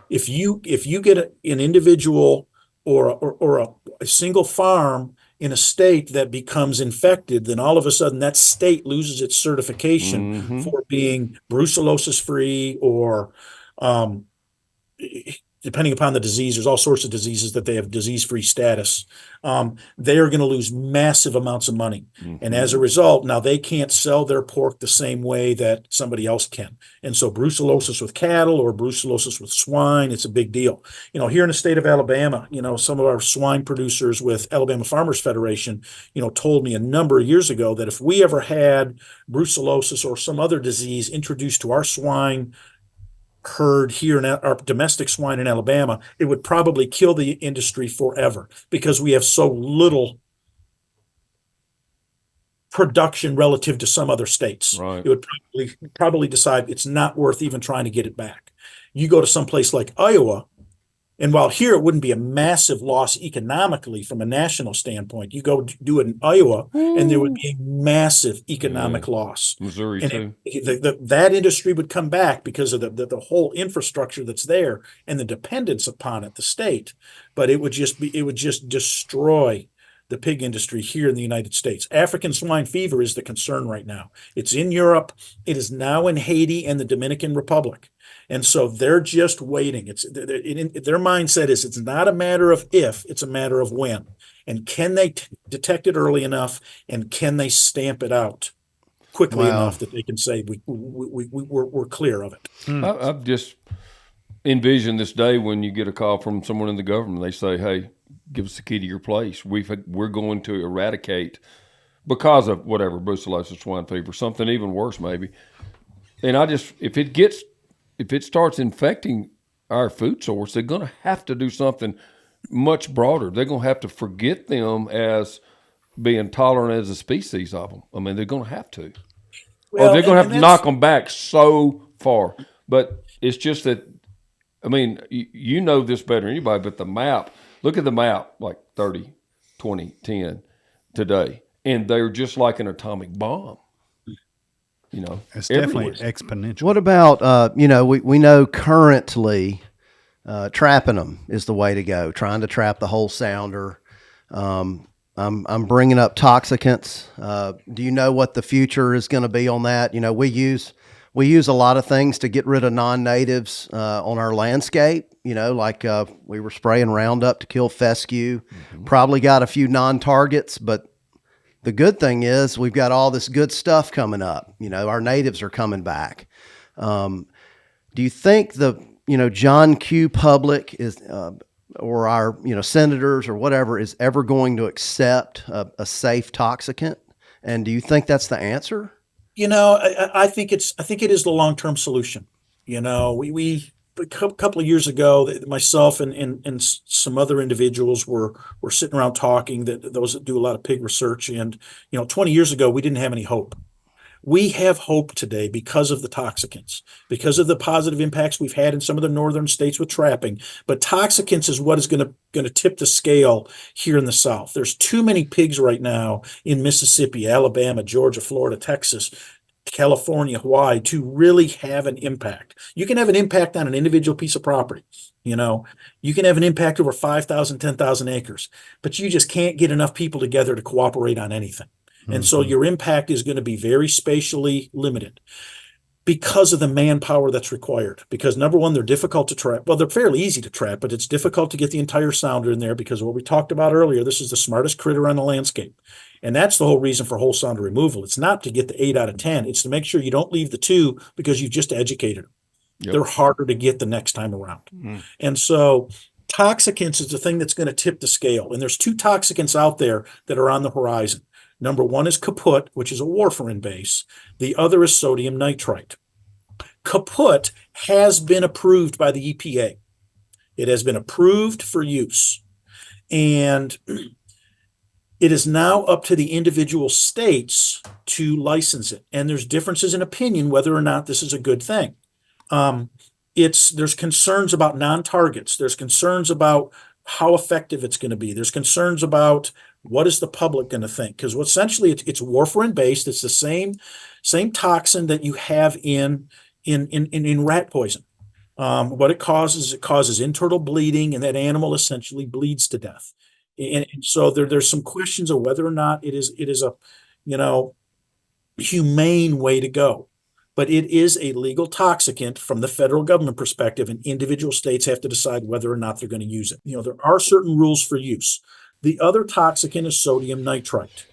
F: If you get an individual or a single farm in a state that becomes infected, then all of a sudden that state loses its certification for being brucellosis free or depending upon the disease, there's all sorts of diseases that they have disease-free status. They are going to lose massive amounts of money. And as a result, now they can't sell their pork the same way that somebody else can. And so brucellosis with cattle or brucellosis with swine, it's a big deal. Here in the state of Alabama, some of our swine producers with Alabama Farmers Federation, told me a number of years ago that if we ever had brucellosis or some other disease introduced to our swine herd here in our domestic swine in Alabama, it would probably kill the industry forever because we have so little production relative to some other states.
E: Right.
F: It would probably decide it's not worth even trying to get it back. You go to some place like Iowa, and while here it wouldn't be a massive loss economically from a national standpoint, you go do it in Iowa, and there would be a massive economic loss.
E: Missouri
F: and
E: too.
F: That industry would come back because of the whole infrastructure that's there and the dependence upon it, the state. But it would just destroy the pig industry here in the United States. African swine fever is the concern right now. It's in Europe. It is now in Haiti and the Dominican Republic. And so they're just waiting. Their mindset is it's not a matter of if, it's a matter of when. And can they detect it early enough, and can they stamp it out quickly enough that they can say we're clear of it?
E: I've just envisioned this day when you get a call from someone in the government. They say, "Hey, give us the key to your place. We're going to eradicate because of whatever, brucellosis, swine fever, something even worse maybe." And if it starts infecting our food source, they're going to have to do something much broader. They're going to have to forget them as being tolerant as a species of them. I mean, they're going to have to. Or they're going to have to knock them back so far. But it's just that, I mean, you know this better than anybody, but the map, look at the map, like 30, 20, 10 today, and they're just like an atomic bomb.
D: It's definitely exponential.
G: What about, we know currently trapping them is the way to go, trying to trap the whole sounder. I'm bringing up toxicants. Do you know what the future is going to be on that? We use a lot of things to get rid of non-natives on our landscape, like we were spraying Roundup to kill fescue, probably got a few non-targets, but the good thing is we've got all this good stuff coming up. Our natives are coming back. Do you think the John Q. public is, or our senators or whatever, is ever going to accept a safe toxicant? And do you think that's the answer?
F: I think it is the long-term solution. We a couple of years ago, myself and some other individuals were sitting around talking, those that do a lot of pig research. And, 20 years ago, we didn't have any hope. We have hope today because of the toxicants, because of the positive impacts we've had in some of the northern states with trapping. But toxicants is what is going to tip the scale here in the South. There's too many pigs right now in Mississippi, Alabama, Georgia, Florida, Texas, California, Hawaii to really have an impact. You can have an impact on an individual piece of property. You can have an impact over 5,000, 10,000 acres, but you just can't get enough people together to cooperate on anything. And so your impact is going to be very spatially limited because of the manpower that's required. Because number one, they're difficult to trap. Well, they're fairly easy to trap, but it's difficult to get the entire sounder in there because what we talked about earlier, this is the smartest critter on the landscape. And that's the whole reason for whole sounder removal. It's not to get the 8 out of 10. It's to make sure you don't leave the 2 because you've just educated them. Yep. They're harder to get the next time around. And so toxicants is the thing that's going to tip the scale. And there's 2 toxicants out there that are on the horizon. Number one is kaput, which is a warfarin base. The other is sodium nitrite. Kaput has been approved by the EPA. It has been approved for use. And it is now up to the individual states to license it. And there's differences in opinion whether or not this is a good thing. There's concerns about non-targets. There's concerns about how effective it's going to be. There's concerns about what is the public going to think? Because essentially it's warfarin based. It's the same toxin that you have in rat poison. What it causes internal bleeding, and that animal essentially bleeds to death. And so there's some questions of whether or not it is a humane way to go. But it is a legal toxicant from the federal government perspective, and individual states have to decide whether or not they're going to use it. There are certain rules for use. The other toxicant is sodium nitrite.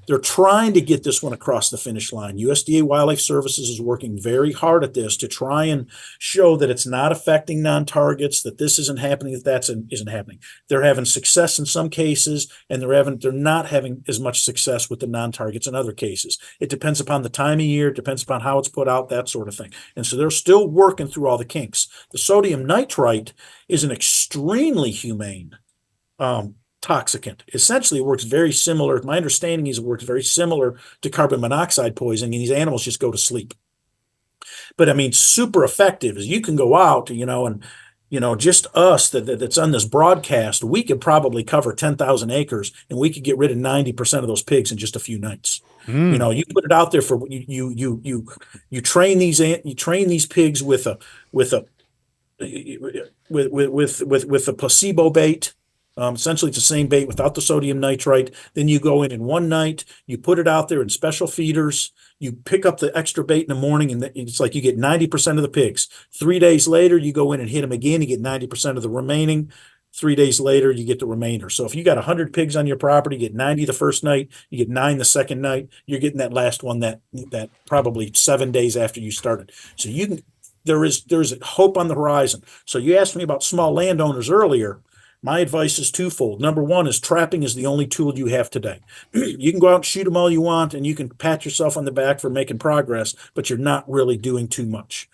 F: They're trying to get this one across the finish line. USDA Wildlife Services is working very hard at this to try and show that it's not affecting non-targets, that this isn't happening, that isn't happening. They're having success in some cases, and they're not having as much success with the non-targets in other cases. It depends upon the time of year, it depends upon how it's put out, that sort of thing. And so they're still working through all the kinks. The sodium nitrite is an extremely humane toxicant. Essentially, it works very similar. My understanding is it works very similar to carbon monoxide poisoning, and these animals just go to sleep. But I mean, super effective is you can go out, and just us that's on this broadcast, we could probably cover 10,000 acres, and we could get rid of 90% of those pigs in just a few nights. You put it out there for you train these pigs with a placebo bait. Essentially, it's the same bait without the sodium nitrite. Then you go in one night, you put it out there in special feeders, you pick up the extra bait in the morning, and it's like you get 90% of the pigs. 3 days later, you go in and hit them again, you get 90% of the remaining. 3 days later, you get the remainder. So if you got 100 pigs on your property, you get 90 the first night, you get 9 the second night, you're getting that last one that probably 7 days after you started. So there's hope on the horizon. So you asked me about small landowners earlier. My advice is twofold. Number one is trapping is the only tool you have today. You can go out and shoot them all you want, and you can pat yourself on the back for making progress, but you're not really doing too much.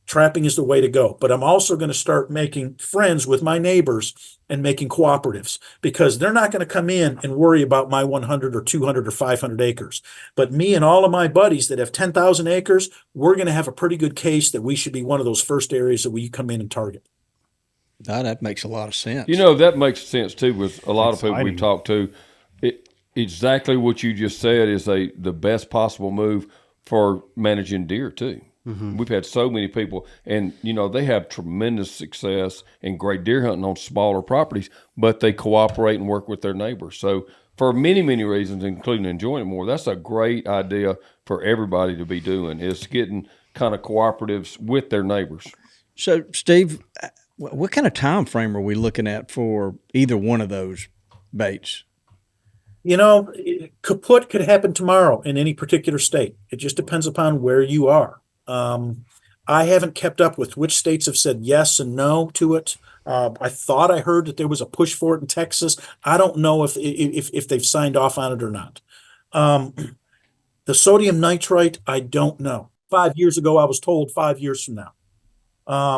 F: Trapping is the way to go. But I'm also going to start making friends with my neighbors and making cooperatives, because they're not going to come in and worry about my 100 or 200 or 500 acres. But me and all of my buddies that have 10,000 acres, we're going to have a pretty good case that we should be one of those first areas that we come in and target.
C: That makes a lot of sense.
E: That makes sense too with a lot of people we've talked to. Exactly what you just said is the best possible move for managing deer too. Mm-hmm. We've had so many people, and they have tremendous success in great deer hunting on smaller properties, but they cooperate and work with their neighbors. So for many, many reasons, including enjoying it more, that's a great idea for everybody to be doing, is getting kind of cooperatives with their neighbors.
C: So, Steve, what kind of time frame are we looking at for either one of those baits?
F: Kaput could happen tomorrow in any particular state. It just depends upon where you are. I haven't kept up with which states have said yes and no to it. I thought I heard that there was a push for it in Texas. I don't know if they've signed off on it or not. The sodium nitrite, I don't know. 5 years ago, I was told 5 years from now.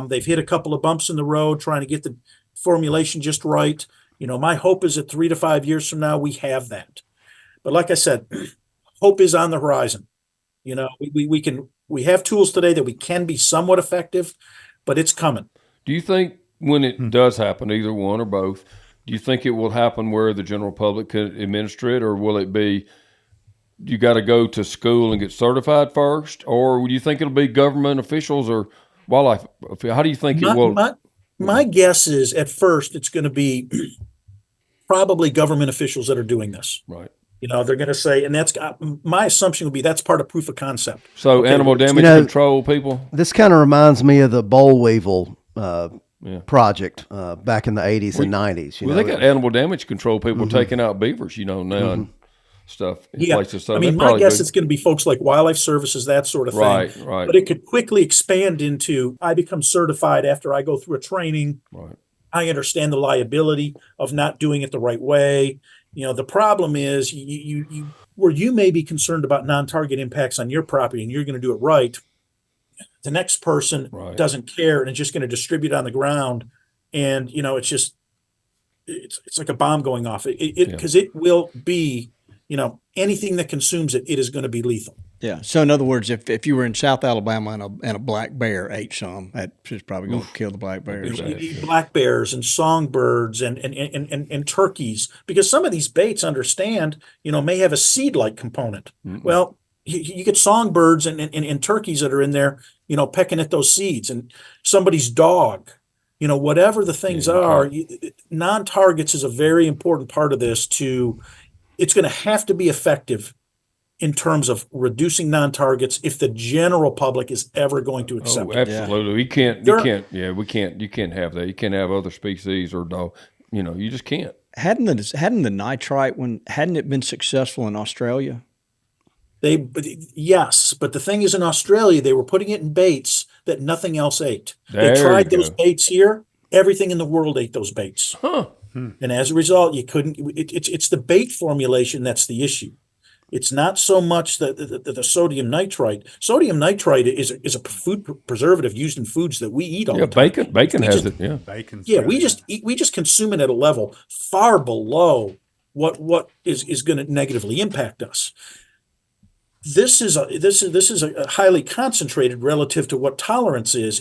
F: They've hit a couple of bumps in the road trying to get the formulation just right. My hope is that 3 to 5 years from now, we have that. But like I said, hope is on the horizon. You know, we have tools today that we can be somewhat effective, but it's coming.
E: Do you think when it does happen, either one or both, do you think it will happen where the general public can administer it, or will it be you got to go to school and get certified first, or do you think it'll be government officials or wildlife? How do you think it will?
F: My guess is at first it's going to be probably government officials that are doing this.
E: Right.
F: You know, they're going to say, and that's my assumption would be that's part of proof of concept.
E: So
F: Okay,
E: animal damage control people.
G: This kind of reminds me of the boll weevil project back in the 80s and 90s.
E: Well, they got animal damage control people taking out beavers, you know, now and stuff in places. So
F: I mean, my guess it's going to be folks like wildlife services, that sort of thing.
E: Right.
F: But it could quickly expand into, I become certified after I go through a training.
E: Right.
F: I understand the liability of not doing it the right way. You know, the problem is you where you may be concerned about non-target impacts on your property and you're going to do it right. The next person doesn't care and is just going to distribute on the ground. And, you know, it's like a bomb going off. Because it will be, you know, anything that consumes it is going to be lethal.
C: Yeah. So in other words, if you were in South Alabama and a black bear ate some, that's probably going to kill the black bears.
F: You eat black bears and songbirds and turkeys, because some of these baits, understand, you know, may have a seed-like component. Mm-hmm. Well, you get songbirds and turkeys that are in there, you know, pecking at those seeds, and somebody's dog, you know, whatever the things are, non-targets is a very important part of this. It's going to have to be effective in terms of reducing non-targets if the general public is ever going to accept it.
E: Absolutely. We can't you can't have that. You can't have other species or dog. You know, you just can't.
C: Hadn't the nitrite hadn't it been successful in Australia?
F: Yes, but the thing is, in Australia, they were putting it in baits that nothing else ate. They tried those baits here. Everything in the world ate those baits.
E: Huh.
F: And as a result, you couldn't, it's the bait formulation that's the issue. It's not so much the sodium nitrite. Sodium nitrite is a food preservative used in foods that we eat all the time.
E: Bacon has it. Yeah,
D: Bacon's
F: we just consume it at a level far below what is going to negatively impact us. This is a highly concentrated relative to what tolerance is,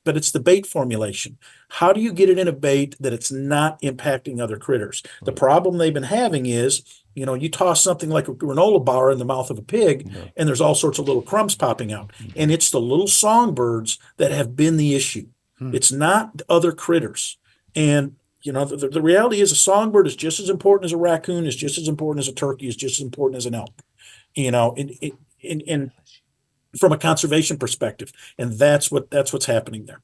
F: but it's the bait formulation. How do you get it in a bait that it's not impacting other critters? The problem they've been having is, you know, you toss something like a granola bar in the mouth of a pig, and there's all sorts of little crumbs popping out, and it's the little songbirds that have been the issue. It's not other critters. And you know, the reality is a songbird is just as important as a raccoon, is just as important as a turkey, is just as important as an elk. You know, in from a conservation perspective, and that's what's happening there.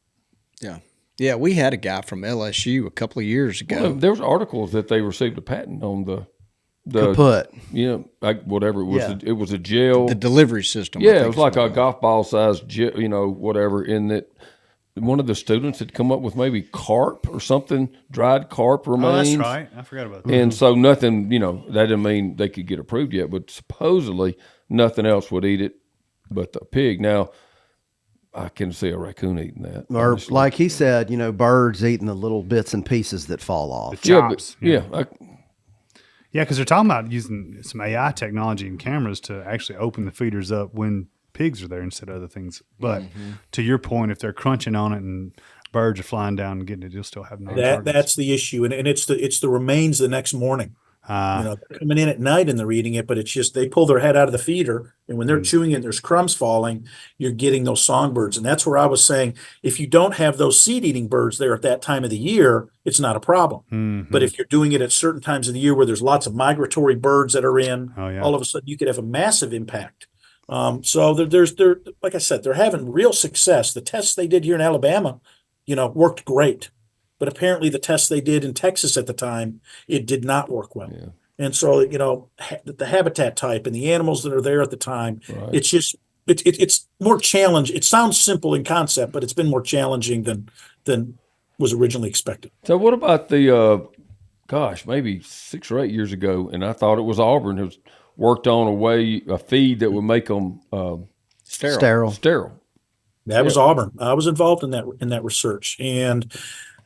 C: Yeah. We had a guy from LSU a couple of years ago.
E: Well, there was articles that they received a patent on the
G: kaput.
E: You know, like whatever it was. It was a gel,
C: the delivery system.
E: Yeah, it was like a golf ball size gel, you know, whatever. In that, one of the students had come up with maybe carp or something, dried carp remains.
D: Oh, that's right. I forgot about that.
E: And so nothing, you know, that didn't mean they could get approved yet, but supposedly nothing else would eat it but the pig. Now, I can see a raccoon eating that.
G: Or
E: honestly.
G: like he said, you know, birds eating the little bits and pieces that fall off.
D: The chops.
E: Yeah,
D: because they're talking about using some AI technology and cameras to actually open the feeders up when pigs are there instead of other things. But to your point, if they're crunching on it and birds are flying down and getting it, you'll still have non-targets.
F: That's the issue, and it's the remains the next morning. You know, they're coming in at night and they're eating it, but it's just they pull their head out of the feeder, and when they're chewing it, there's crumbs falling. You're getting those songbirds, and that's where I was saying if you don't have those seed-eating birds there at that time of the year, it's not a problem. But if you're doing it at certain times of the year where there's lots of migratory birds that are in, all of a sudden you could have a massive impact. So there's like I said, they're having real success. The tests they did here in Alabama, you know, worked great. But apparently the tests they did in Texas at the time, it did not work well. Yeah. And so, you know, the habitat type and the animals that are there at the time, it's just, it's more challenging. It sounds simple in concept, but it's been more challenging than was originally expected.
E: So what about the, maybe 6 or 8 years ago, and I thought it was Auburn who worked on a feed that would make them sterile.
F: That was Auburn. I was involved in that research, and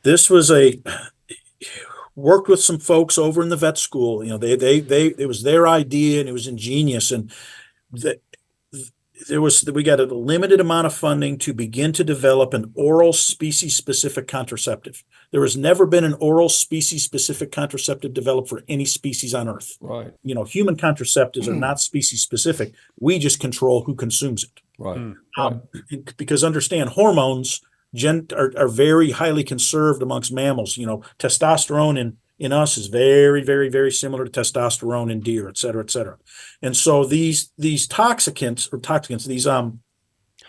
F: this was worked with some folks over in the vet school. You know, they it was their idea and it was ingenious, and we got a limited amount of funding to begin to develop an oral species-specific contraceptive. There has never been an oral species-specific contraceptive developed for any species on Earth.
E: Right.
F: Human contraceptives are not species-specific. We just control who consumes it.
E: Right.
F: Because understand, hormones are very highly conserved amongst mammals. Testosterone in us is very, very, very similar to testosterone in deer, et cetera, et cetera. And so these toxicants,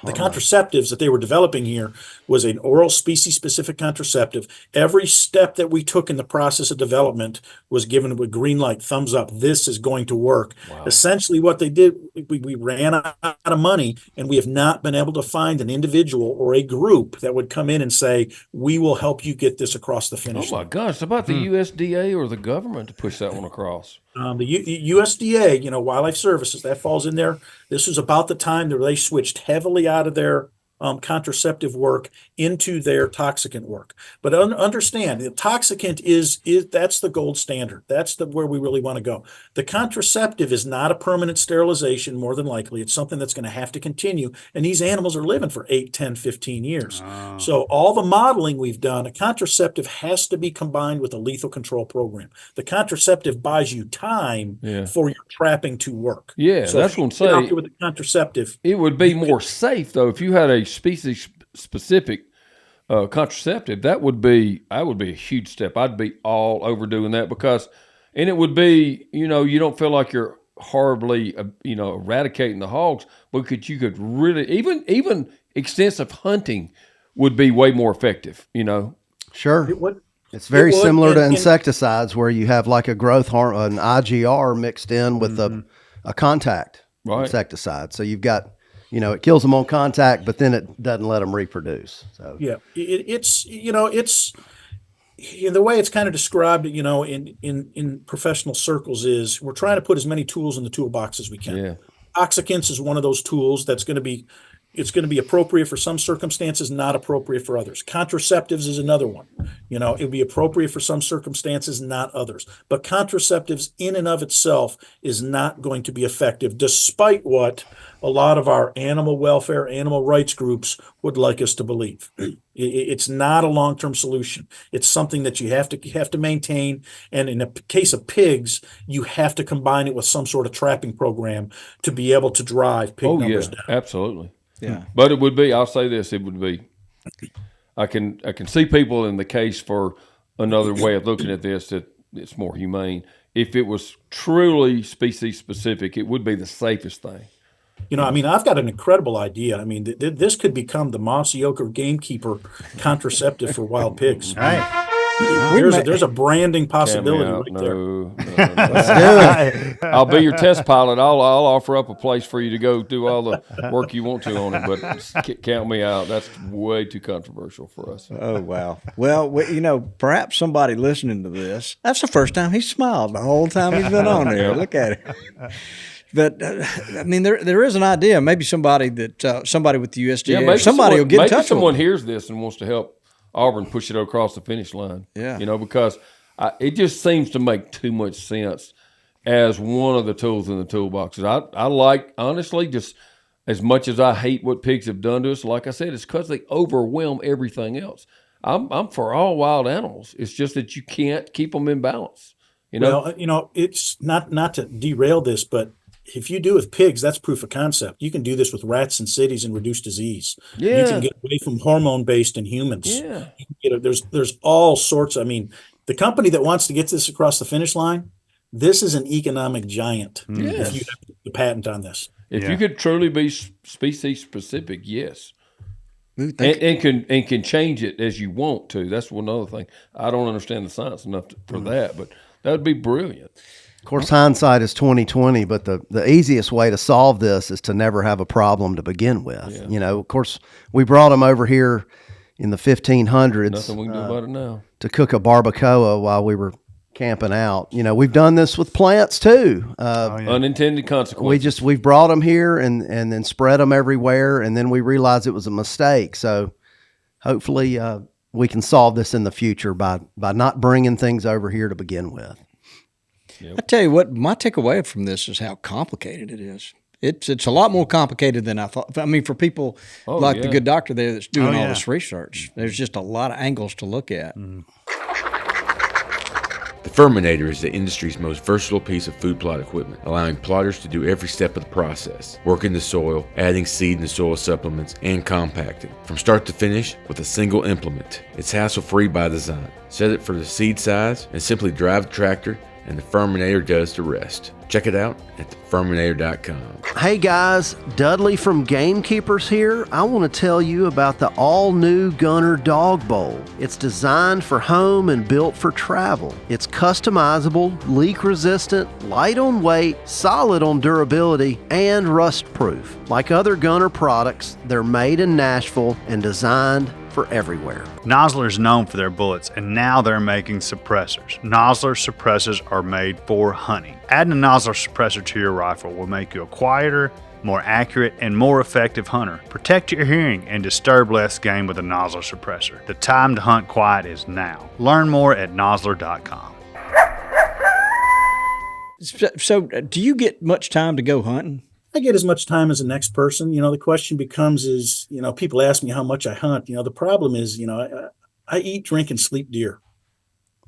F: the contraceptives that they were developing here was an oral species-specific contraceptive. Every step that we took in the process of development was given a green light, thumbs up. This is going to work. Wow. Essentially, what they did, we ran out of money, and we have not been able to find an individual or a group that would come in and say, we will help you get this across the finish line.
E: Oh, my gosh. It's about the USDA or the government to push that one across.
F: The USDA, Wildlife Services, that falls in there. This was about the time that they switched heavily out of their contraceptive work into their toxicant work. But understand, the toxicant is that's the gold standard. That's where we really want to go. The contraceptive is not a permanent sterilization, more than likely. It's something that's going to have to continue. And these animals are living for 8, 10, 15 years. Oh. So all the modeling we've done, a contraceptive has to be combined with a lethal control program. The contraceptive buys you time for your trapping to work.
E: Yeah, so that's what I'm saying.
F: With the contraceptive,
E: it would be more safe, though, if you had a species-specific contraceptive. I would be a huge step. I'd be all over doing that and it would be, you don't feel like you're horribly, eradicating the hogs, but you could really, even extensive hunting would be way more effective,
G: Sure. It's very similar to insecticides where you have like a growth hormone, an IGR mixed in with a contact insecticide. So you've got, it kills them on contact, but then it doesn't let them reproduce. So
F: yeah, it's the way it's kind of described, in professional circles is we're trying to put as many tools in the toolbox as we can. Yeah. Toxicants is one of those tools that's going to be appropriate for some circumstances, not appropriate for others. Contraceptives is another one. It would be appropriate for some circumstances, not others. But contraceptives in and of itself is not going to be effective, despite what a lot of our animal welfare, animal rights groups would like us to believe. It's not a long-term solution. It's something that you have to maintain. And in the case of pigs, you have to combine it with some sort of trapping program to be able to drive pig numbers down.
E: Absolutely. Yeah. But it would be, I'll say this, it would be, I can see people in the case for another way of looking at this that it's more humane. If it was truly species specific, it would be the safest thing.
F: I've got an incredible idea. This could become the mossy oak or gamekeeper contraceptive for wild pigs.
D: Right.
F: There's a branding possibility right there.
E: No. I'll be your test pilot. I'll offer up a place for you to go do all the work you want to on it, but count me out. That's way too controversial for us.
C: Oh, wow. Well, perhaps somebody listening to this, that's the first time he smiled the whole time he's been on there. Look at it. But there is an idea. Maybe somebody with the USDA, somebody will get in touch.
E: Maybe someone hears this and wants to help Auburn push it across the finish line.
C: Yeah,
E: because it just seems to make too much sense as one of the tools in the toolboxes. I like, honestly, just as much as I hate what pigs have done to us. Like I said, it's because they overwhelm everything else. I'm for all wild animals. It's just that you can't keep them in balance.
F: Well, it's not to derail this, but if you do with pigs, that's proof of concept. You can do this with rats and cities and reduce disease.
E: Yeah.
F: You can get away from hormone-based in humans.
E: Yeah.
F: There's all sorts. The company that wants to get this across the finish line, this is an economic giant.
E: Yes.
F: If you have the patent on this.
E: If you could truly be species specific, yes. And can change it as you want to. That's one other thing. I don't understand the science enough for that, but that would be brilliant.
G: Of course, hindsight is 20/20, but the easiest way to solve this is to never have a problem to begin with.
E: Yeah.
G: Of course, we brought them over here in the 1500s.
E: Nothing we can do about it now.
G: To cook a barbacoa while we were camping out. We've done this with plants too.
E: Unintended consequences.
G: We've brought them here and then spread them everywhere, and then we realized it was a mistake. So hopefully we can solve this in the future by not bringing things over here to begin with.
C: Yep. I tell you what, my takeaway from this is how complicated it is. It's a lot more complicated than I thought. I mean, for people like the good doctor there that's doing all this research, there's just a lot of angles to look at.
J: The Ferminator is the industry's most versatile piece of food plot equipment, allowing plotters to do every step of the process, working the soil, adding seed and soil supplements, and compacting, from start to finish with a single implement. It's hassle-free by design. Set it for the seed size and simply drive the tractor, and the Ferminator does the rest. Check it out at theferminator.com.
G: Hey guys, Dudley from Gamekeepers here. I want to tell you about the all-new Gunner Dog Bowl. It's designed for home and built for travel. It's customizable, leak-resistant, light on weight, solid on durability, and rust-proof. Like other Gunner products, they're made in Nashville and designed for everywhere.
D: Nosler's known for their bullets, and now they're making suppressors. Nosler suppressors are made for hunting. Adding a Nosler suppressor to your rifle will make you a quieter, more accurate, and more effective hunter. Protect your hearing and disturb less game with a Nosler suppressor. The time to hunt quiet is now. Learn more at nosler.com.
C: So, do you get much time to go hunting?
F: I get as much time as the next person. The question becomes is, people ask me how much I hunt. The problem is, I eat, drink, and sleep deer.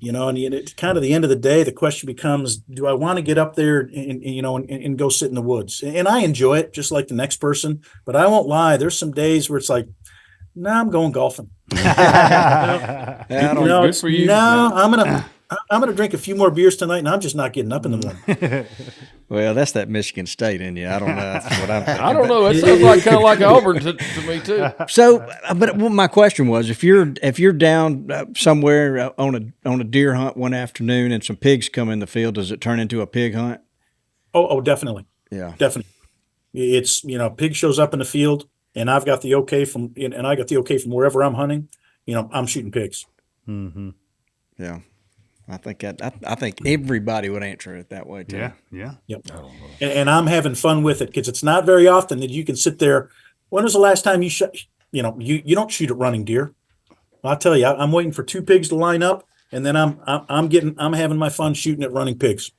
F: And it's kind of the end of the day, the question becomes, do I want to get up there and go sit in the woods? And I enjoy it just like the next person, but I won't lie. There's some days where it's like, I'm going golfing.
E: Good for you.
F: No, I'm gonna drink a few more beers tonight, and I'm just not getting up in the morning.
C: Well, that's that Michigan State in you. I don't know. That's what I'm thinking.
E: I don't know. It sounds like kind of like Auburn to me too.
C: So, but my question was, if you're down somewhere on a deer hunt one afternoon and some pigs come in the field, does it turn into a pig hunt?
F: Oh, definitely.
C: Yeah,
F: definitely. It's pig shows up in the field, and I got the okay from wherever I'm hunting. I'm shooting pigs.
D: Mm-hmm.
C: Yeah. I think everybody would answer it that way too.
D: Yeah.
F: Yep. And I'm having fun with it because it's not very often that you can sit there. When was the last time you shot? You don't shoot at running deer. I'll tell you, I'm waiting for two pigs to line up, and then I'm having my fun shooting at running pigs.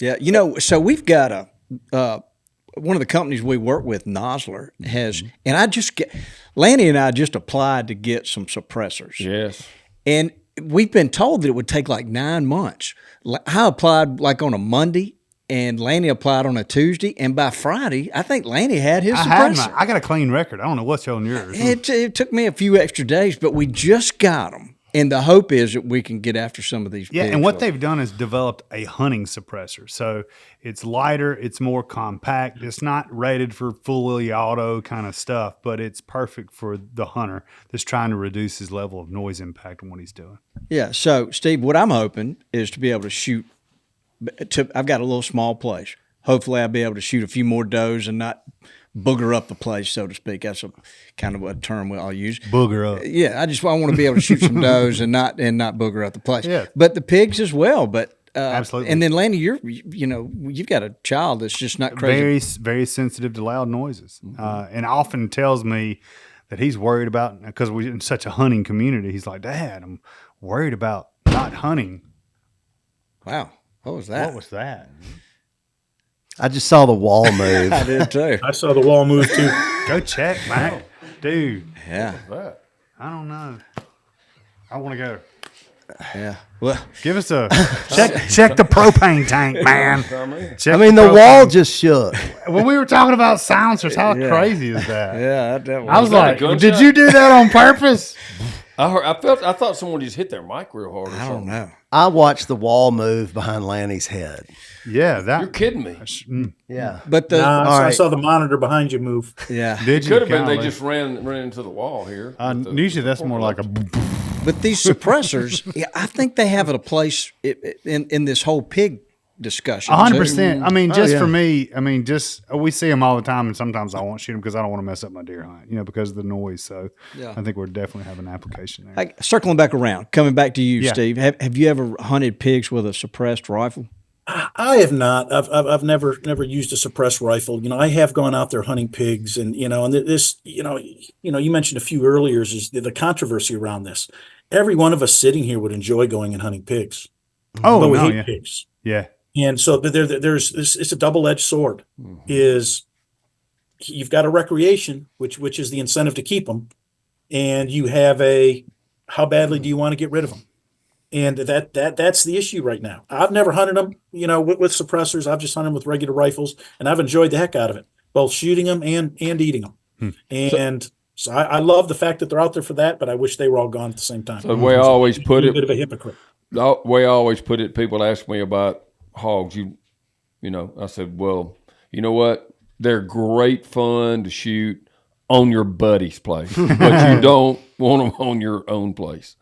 C: Yeah, so we've got one of the companies we work with, Nosler, has, and Lanny and I just applied to get some suppressors.
E: Yes.
C: And we've been told that it would take like 9 months. I applied like on a Monday, and Lanny applied on a Tuesday, and by Friday, I think Lanny had his suppressor.
D: I got a clean record. I don't know what's on yours.
C: It took me a few extra days, but we just got them. And the hope is that we can get after some of these pigs.
D: Yeah, and what they've done is developed a hunting suppressor. So it's lighter, it's more compact. It's not rated for fully auto kind of stuff, but it's perfect for the hunter that's trying to reduce his level of noise impact on what he's doing.
C: Yeah, so Steve, what I'm hoping is to be able to shoot. I've got a little small place. Hopefully I'll be able to shoot a few more does and not booger up the place, so to speak. That's a kind of a term I'll use.
D: Booger up.
C: Yeah, I want to be able to shoot some does and not booger up the place.
D: Yeah.
C: But the pigs as well. But
D: absolutely.
C: And then Lanny, you've got a child that's just not crazy.
D: Very, very sensitive to loud noises, and often tells me that he's worried about, because we're in such a hunting community. He's like, Dad, I'm worried about not hunting.
C: Wow, what was that?
D: What was that?
G: I just saw the wall move.
C: I did too.
F: I saw the wall move too.
D: Go check, man. Dude.
C: Yeah.
D: I don't know. I want to go.
C: Yeah. Well,
D: give us a check the propane tank, man.
G: The wall just shook.
D: When we were talking about silencers, how crazy is that?
C: Yeah, that
D: I was like, did you do that on purpose?
E: I thought someone just hit their mic real hard.
C: I don't know.
G: I watched the wall move behind Lanny's head.
D: Yeah,
E: you're kidding me.
G: Yeah,
C: but
F: I saw the monitor behind you move.
C: Yeah,
E: it could have been they just ran into the wall here.
D: Usually that's more like a.
C: But these suppressors, I think they have a place in this whole pig discussion.
D: 100%. I mean, just for me, we see them all the time, and sometimes I won't shoot them because I don't want to mess up my deer hunt, because of the noise. So I think we're definitely have an application there.
C: Circling back around, coming back to you, Steve, have you ever hunted pigs with a suppressed rifle?
F: I have not. I've never used a suppressed rifle. I have gone out there hunting pigs, and and this, you mentioned a few earlier is the controversy around this. Every one of us sitting here would enjoy going and hunting pigs.
D: Oh,
F: but we hate pigs.
D: Yeah.
F: And so there's it's a double-edged sword. Is you've got a recreation, which is the incentive to keep them, and you have a how badly do you want to get rid of them? And that's the issue right now. I've never hunted them, with suppressors. I've just hunted them with regular rifles, and I've enjoyed the heck out of it, both shooting them and eating them. And so I love the fact that they're out there for that, but I wish they were all gone at the same time.
E: So the way I always put
F: a
E: it,
F: bit of a hypocrite.
E: the way I always put it, people ask me about hogs. I said, well, you know what? They're great fun to shoot on your buddy's place, but you don't want them on your own place.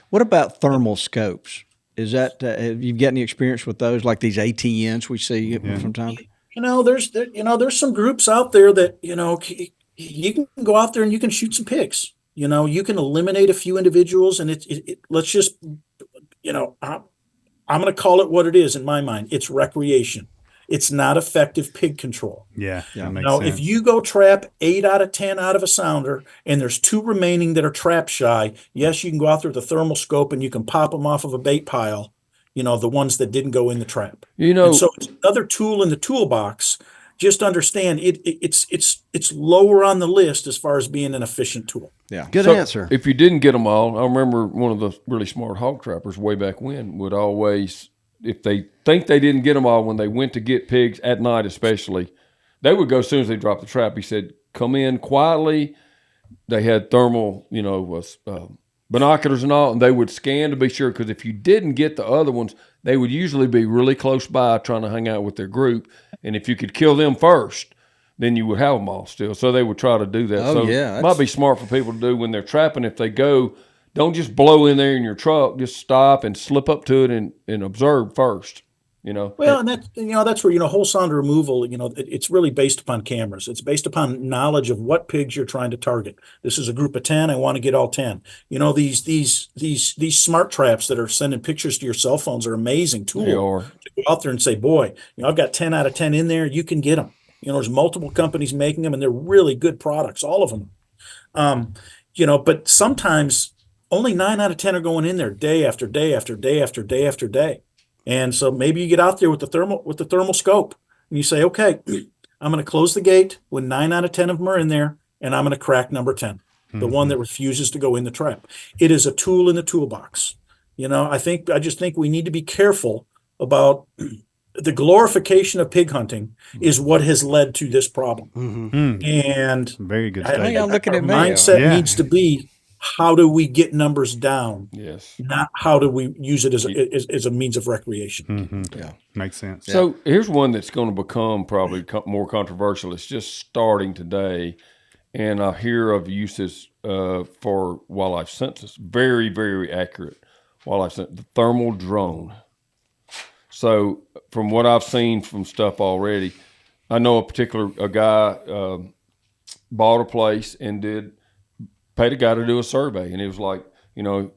C: What about thermal scopes? Is that have you got any experience with those, like these ATNs we see from time?
F: There's some groups out there that you can go out there and you can shoot some pigs. You can eliminate a few individuals, and let's just I'm going to call it what it is in my mind. It's recreation. It's not effective pig control.
D: Yeah. That makes
F: Now,
D: sense.
F: if you go trap 8 out of 10 out of a sounder and there's 2 remaining that are trap shy, yes, you can go out there with a thermal scope and you can pop them off of a bait pile, the ones that didn't go in the trap. And so it's another tool in the toolbox. Just understand it's lower on the list as far as being an efficient tool.
C: Yeah.
G: Good answer.
E: If you didn't get them all, I remember one of the really smart hog trappers way back when would always, if they think they didn't get them all when they went to get pigs at night especially, they would go as soon as they dropped the trap. He said, come in quietly. They had thermal, binoculars and all, and they would scan to be sure, because if you didn't get the other ones, they would usually be really close by trying to hang out with their group. And if you could kill them first, then you would have them all still. So they would try to do that. It might be smart for people to do when they're trapping. If they go, don't just blow in there in your truck. Just stop and slip up to it and observe first.
F: Well, and that's where whole sounder removal. It's really based upon cameras. It's based upon knowledge of what pigs you're trying to target. This is a group of 10. I want to get all 10. These smart traps that are sending pictures to your cell phones are amazing tool
E: They are.
F: to go out there and say, boy, I've got 10 out of 10 in there. You can get them. There's multiple companies making them, and they're really good products, all of them. But sometimes only 9 out of 10 are going in there day after day after day after day after day. And so maybe you get out there with the thermal scope and you say, okay, I'm going to close the gate when 9 out of 10 of them are in there, and I'm going to crack number 10, the one that refuses to go in the trap. It is a tool in the toolbox. I just think we need to be careful about the glorification of pig hunting is what has led to this problem. And
D: Very good
C: I think
D: statement.
C: I'm looking at
F: mindset needs to be, how do we get numbers down?
E: Yes.
F: Not how do we use it as a means of recreation.
C: Yeah.
D: Makes sense.
E: So here's one that's going to become probably more controversial. It's just starting today, and I hear of uses for wildlife census. Very, very accurate wildlife census. The thermal drone. So from what I've seen from stuff already, I know a guy bought a place and paid a guy to do a survey, and it was like,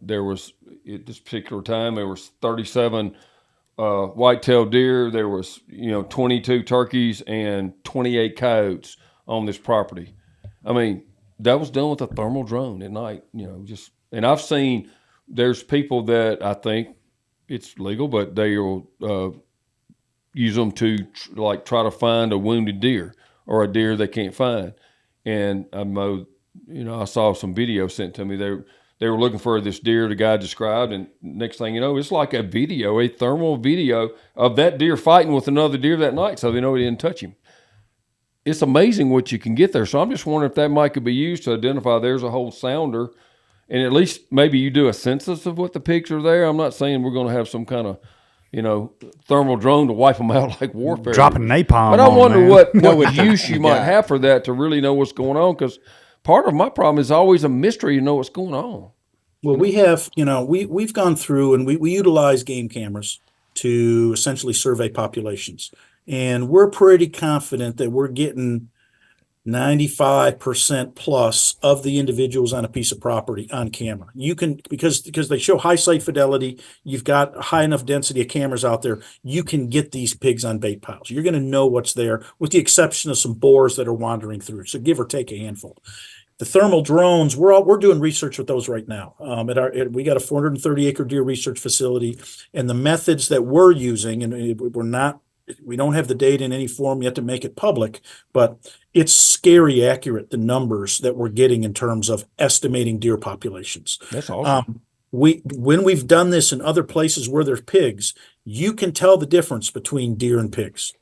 E: there was at this particular time there was 37 white-tailed deer, there was 22 turkeys and 28 coyotes on this property. I mean, that was done with a thermal drone at night. And I've seen there's people that I think it's legal, but they'll use them to try to find a wounded deer or a deer they can't find. And I saw some video sent to me. They were looking for this deer the guy described, and next thing you know, it's like a thermal video of that deer fighting with another deer that night, so they know he didn't touch him. It's amazing what you can get there. So I'm just wondering if that could be used to identify there's a whole sounder, and at least maybe you do a census of what the pigs are there. I'm not saying we're going to have some kind of thermal drone to wipe them out like warfare.
D: Dropping napalm.
E: But I wonder
D: man.
E: what use you might have for that to really know what's going on, because part of my problem is always a mystery to know what's going on.
F: Well, we have, we've gone through and we utilize game cameras to essentially survey populations. And we're pretty confident that we're getting 95% plus of the individuals on a piece of property on camera. You can, because they show high site fidelity, you've got a high enough density of cameras out there, you can get these pigs on bait piles. You're going to know what's there, with the exception of some boars that are wandering through. So give or take a handful. The thermal drones, we're doing research with those right now. We got a 430 acre deer research facility, and the methods that we're using, and we don't have the data in any form yet to make it public, but it's scary accurate, the numbers that we're getting in terms of estimating deer populations.
E: That's awesome.
F: When we've done this in other places where there's pigs, you can tell the difference between deer and pigs.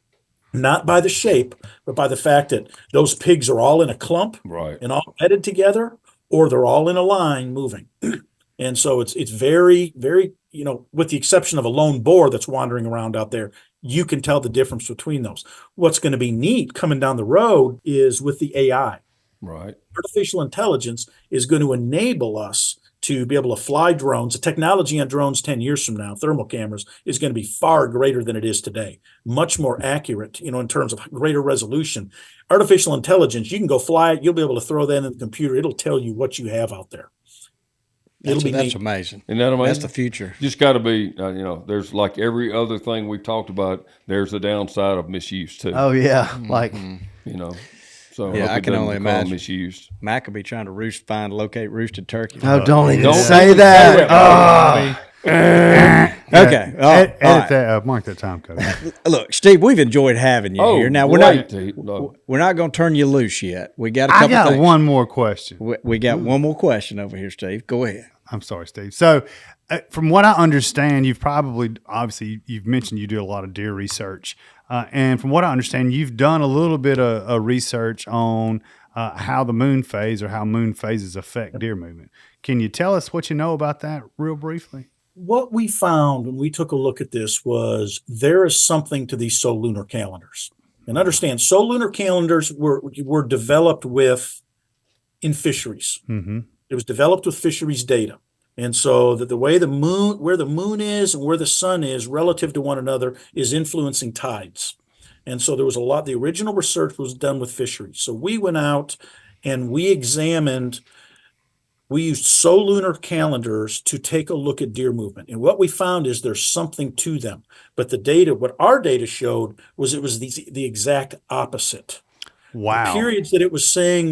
F: Not by the shape, but by the fact that those pigs are all in a clump,
E: Right.
F: and all bedded together, or they're all in a line moving. And so it's very, very, with the exception of a lone boar that's wandering around out there, you can tell the difference between those. What's going to be neat coming down the road is with the AI.
E: Right.
F: Artificial intelligence is going to enable us to be able to fly drones. The technology on drones 10 years from now, thermal cameras, is going to be far greater than it is today. Much more accurate, in terms of greater resolution. Artificial intelligence, you can go fly it. You'll be able to throw that in the computer. It'll tell you what you have out there.
C: That's
F: neat.
C: amazing.
E: Isn't that amazing?
C: That's the future.
E: Just got to be, there's like every other thing we've talked about, there's a downside of misuse too.
G: Oh yeah, like
E: So
C: Yeah, I can only imagine.
E: misused.
C: Mac could be trying to locate roosted turkey.
G: oh, don't even
E: Don't
G: say
E: even
G: that.
E: say that,
C: Okay. All
D: Edit
C: right.
D: that up. Mark that time code.
C: Look, Steve, we've enjoyed having you here. Now we're not going to turn you loose yet. We got a couple.
D: I got
C: things.
D: one more question.
C: We got one more question over here, Steve. Go ahead.
D: I'm sorry, Steve. So, from what I understand, obviously you've mentioned you do a lot of deer research, and from what I understand, you've done a little bit of research on how the moon phase or how moon phases affect deer movement. Can you tell us what you know about that real briefly?
F: What we found when we took a look at this was there is something to these solunar calendars. And understand, solunar calendars were developed in fisheries.
D: Mm-hmm.
F: It was developed with fisheries data. And so the way where the moon is and where the sun is relative to one another is influencing tides. And so there was the original research was done with fisheries. So we went out and we used solunar calendars to take a look at deer movement. And what we found is there's something to them. But what our data showed was it was the exact opposite.
D: Wow.
F: The periods that it was saying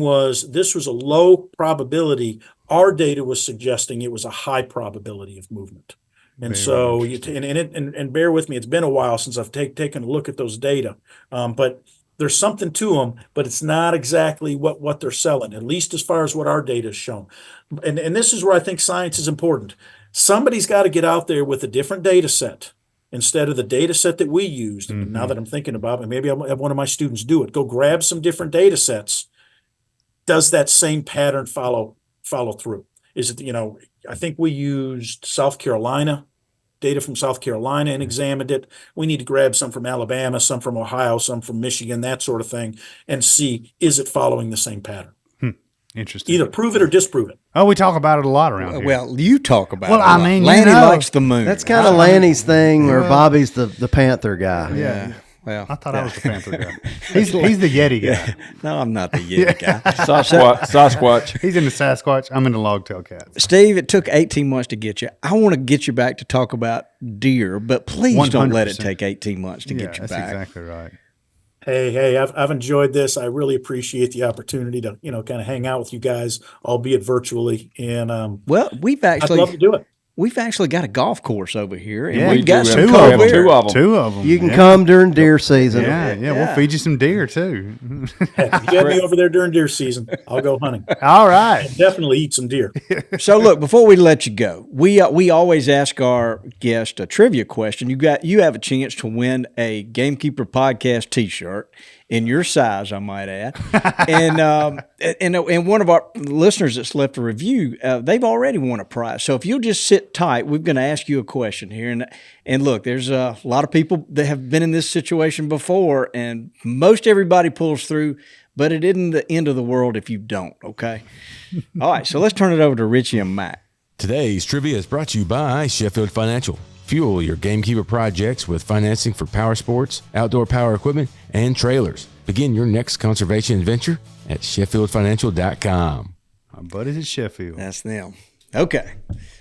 F: this was a low probability. Our data was suggesting it was a high probability of movement. And so, and bear with me, it's been a while since I've taken a look at those data. But there's something to them, but it's not exactly what they're selling, at least as far as what our data has shown. And this is where I think science is important. Somebody's got to get out there with a different data set instead of the data set that we used.
D: Mm-hmm.
F: And now that I'm thinking about it, maybe I'll have one of my students do it. Go grab some different data sets. Does that same pattern follow through? Is it, I think we used data from South Carolina and examined it. We need to grab some from Alabama, some from Ohio, some from Michigan, that sort of thing, and see, is it following the same pattern?
D: Interesting.
F: Either prove it or disprove it.
D: Oh, we talk about it a lot around here.
C: Well, you talk about it.
D: Well,
C: a
D: I
C: lot.
D: mean,
C: Lanny likes the moon.
G: That's kind of Lanny's thing, where Bobby's the Panther guy.
C: Yeah. Well,
D: I thought I was the Panther guy. He's the Yeti guy.
C: No, I'm not the Yeti guy.
E: Sasquatch.
D: He's in the Sasquatch. I'm in the logtail cats.
C: Steve, it took 18 months to get you. I want to get you back to talk about deer, but please don't let it
D: 100%.
C: take 18 months to get you
D: That's
C: back.
D: exactly right.
F: Hey, I've enjoyed this. I really appreciate the opportunity to, kind of hang out with you guys, albeit virtually. And
C: Well,
F: I'd love to do it.
C: We've actually got a golf course over here, and
D: Yeah,
C: we've got
E: do
C: some
E: have
C: cold beer.
E: two of them.
D: Two of them.
G: You can come during deer season.
D: Yeah, we'll feed you some deer too.
F: If you get me over there during deer season, I'll go hunting.
D: All right.
F: Definitely eat some deer.
C: So, look, before we let you go, we always ask our guest a trivia question. You have a chance to win a Gamekeeper podcast T-shirt in your size, I might add. And one of our listeners that's left a review, they've already won a prize. So if you'll just sit tight, we're going to ask you a question here. And look, there's a lot of people that have been in this situation before, and most everybody pulls through, but it isn't the end of the world if you don't, okay? All right, so let's turn it over to Richie and Matt.
J: Today's trivia is brought to you by Sheffield Financial. Fuel your Gamekeeper projects with financing for power sports, outdoor power equipment, and trailers. Begin your next conservation adventure at SheffieldFinancial.com.
D: My buddies at Sheffield.
C: That's them. Okay.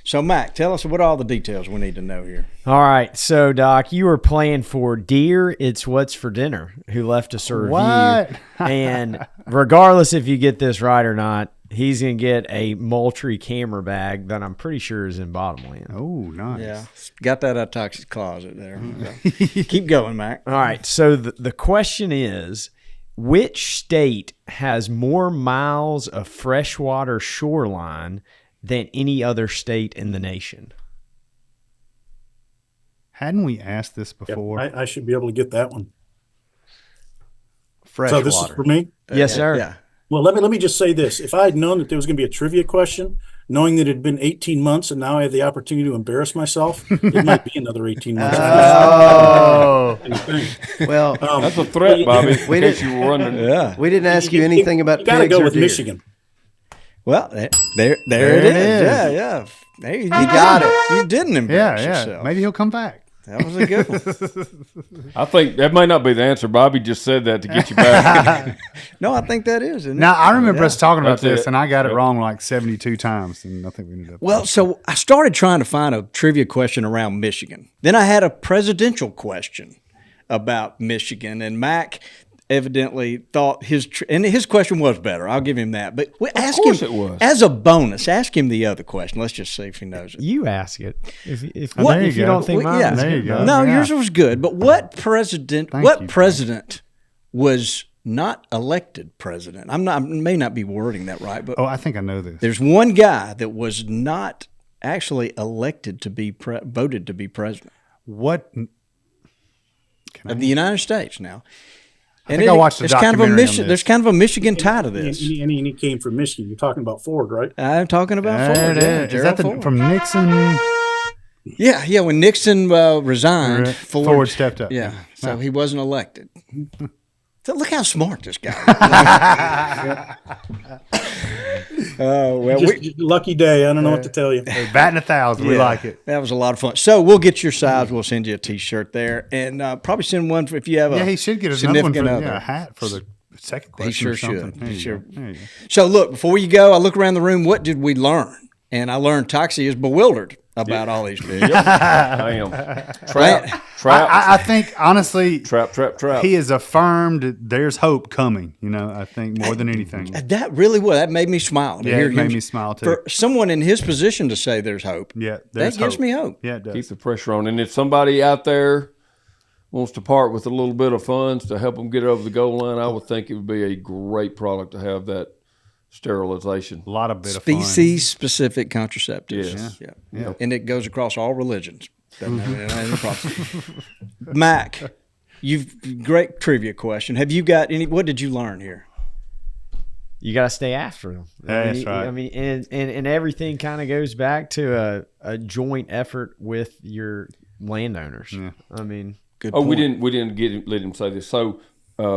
C: So, Mac, tell us what all the details we need to know here.
B: All right. So, Doc, you were playing for Deer, It's What's for Dinner, who left us a review.
D: What?
B: And regardless if you get this right or not, he's going to get a Moultrie camera bag that I'm pretty sure is in Bottomland.
D: Oh, nice.
C: Yeah, got that out of Toxic's closet there. Keep going, Mac.
B: All right. So the question is, which state has more miles of freshwater shoreline than any other state in the nation?
D: Hadn't we asked this
F: Yep,
D: before?
F: I should be able to get that one.
G: Fresh
F: So this is
G: water.
F: for me.
B: Yes, sir.
C: Yeah.
F: Well, let me just say this. If I had known that there was going to be a trivia question, knowing that it had been 18 months and now I have the opportunity to embarrass myself, it might be another 18 months.
D: Oh,
G: Well,
E: That's a threat, Bobby.
G: We
E: in case
G: did-
E: you were wondering.
C: Yeah.
G: we didn't ask you anything about
F: You got to
G: pigs
F: go
G: or
F: with
G: deer.
F: Michigan.
C: Well, there it is. Yeah, yeah. There you
G: got it.
C: You didn't embarrass
D: yeah.
C: yourself.
D: Maybe he'll come back.
C: That was a good one.
E: I think that might not be the answer. Bobby just said that to get you back.
C: No, I think that is. Isn't it?
D: Now, I remember us talking about
E: That's
D: this,
E: it.
D: and I got it
E: Yep.
D: wrong like 72 times, and I think we ended up.
C: Well, so I started trying to find a trivia question around Michigan. Then I had a presidential question about Michigan, and Mac evidently thought his question was better. I'll give him that. But ask
E: course
C: him
E: it was.
C: as a bonus. Ask him the other question. Let's just see if he knows it.
B: You ask it. If
D: there you
B: you
D: go.
B: don't think
C: Well,
B: mine
C: yeah.
B: was
D: There you
B: good,
D: go.
C: No,
D: Yeah.
C: yours was good. But what president?
D: Thank
C: what
D: you,
C: president was not elected president? I may not be wording that right, but
D: Oh, I think I know this.
C: there's one guy that was not actually elected to be voted to be president
D: What?
C: of the United States now.
D: I think I watched the
C: there's kind of a
D: documentary on this.
C: There's kind of a Michigan tie to
F: And
C: this.
F: he came from Michigan. You're talking about Ford, right?
C: I'm talking about
D: There
C: Ford.
D: it
C: Yeah,
D: is. Is
C: Gerald
D: that the,
C: Ford.
D: from Nixon?
C: Yeah. When Nixon resigned,
D: Right. Ford stepped up.
C: Yeah, so he wasn't elected. So look how smart this guy is. Well,
F: Just lucky day. I don't know what to tell you.
D: Batting 1,000. We
C: Yeah,
D: like it.
C: That was a lot of fun. So we'll get your size. We'll send you a T-shirt there, and probably send one if you have a
D: Yeah, he should get another one for
C: significant other.
D: a hat for the second question.
C: sure
D: or something.
C: should.
D: There
C: He
D: you
C: sure-
D: go. There you go.
C: So look, before you go, I look around the room. What did we learn? And I learned Toxie is bewildered about all these fish.
E: I am.
C: Right?
E: Trap.
D: I think, honestly,
E: Trap.
D: he has affirmed there's hope coming, I think, more than anything.
C: That really was. That made me smile. to
D: Yeah,
C: hear
D: it made
C: him-
D: me smile, too.
C: For someone in his position to say there's hope,
D: Yeah,
C: that
D: there's
C: gives
D: hope.
C: me hope.
D: Yeah, it does.
E: Keep the pressure on. And if somebody out there wants to part with a little bit of funds to help them get over the goal line, I would think it would be a great product to have that sterilization.
D: A lot of bit of fun.
C: Species-specific contraceptives.
E: Yes.
C: Yeah. And it goes across all religions. Doesn't have any problem. Mac, great trivia question. Have you got any? What did you learn here?
B: You got to stay after them.
D: That's right.
B: I mean, and everything kind of goes back to a joint effort with your landowners.
D: Yeah.
B: I mean,
C: Good
E: Oh,
C: point.
E: we didn't let him say this. So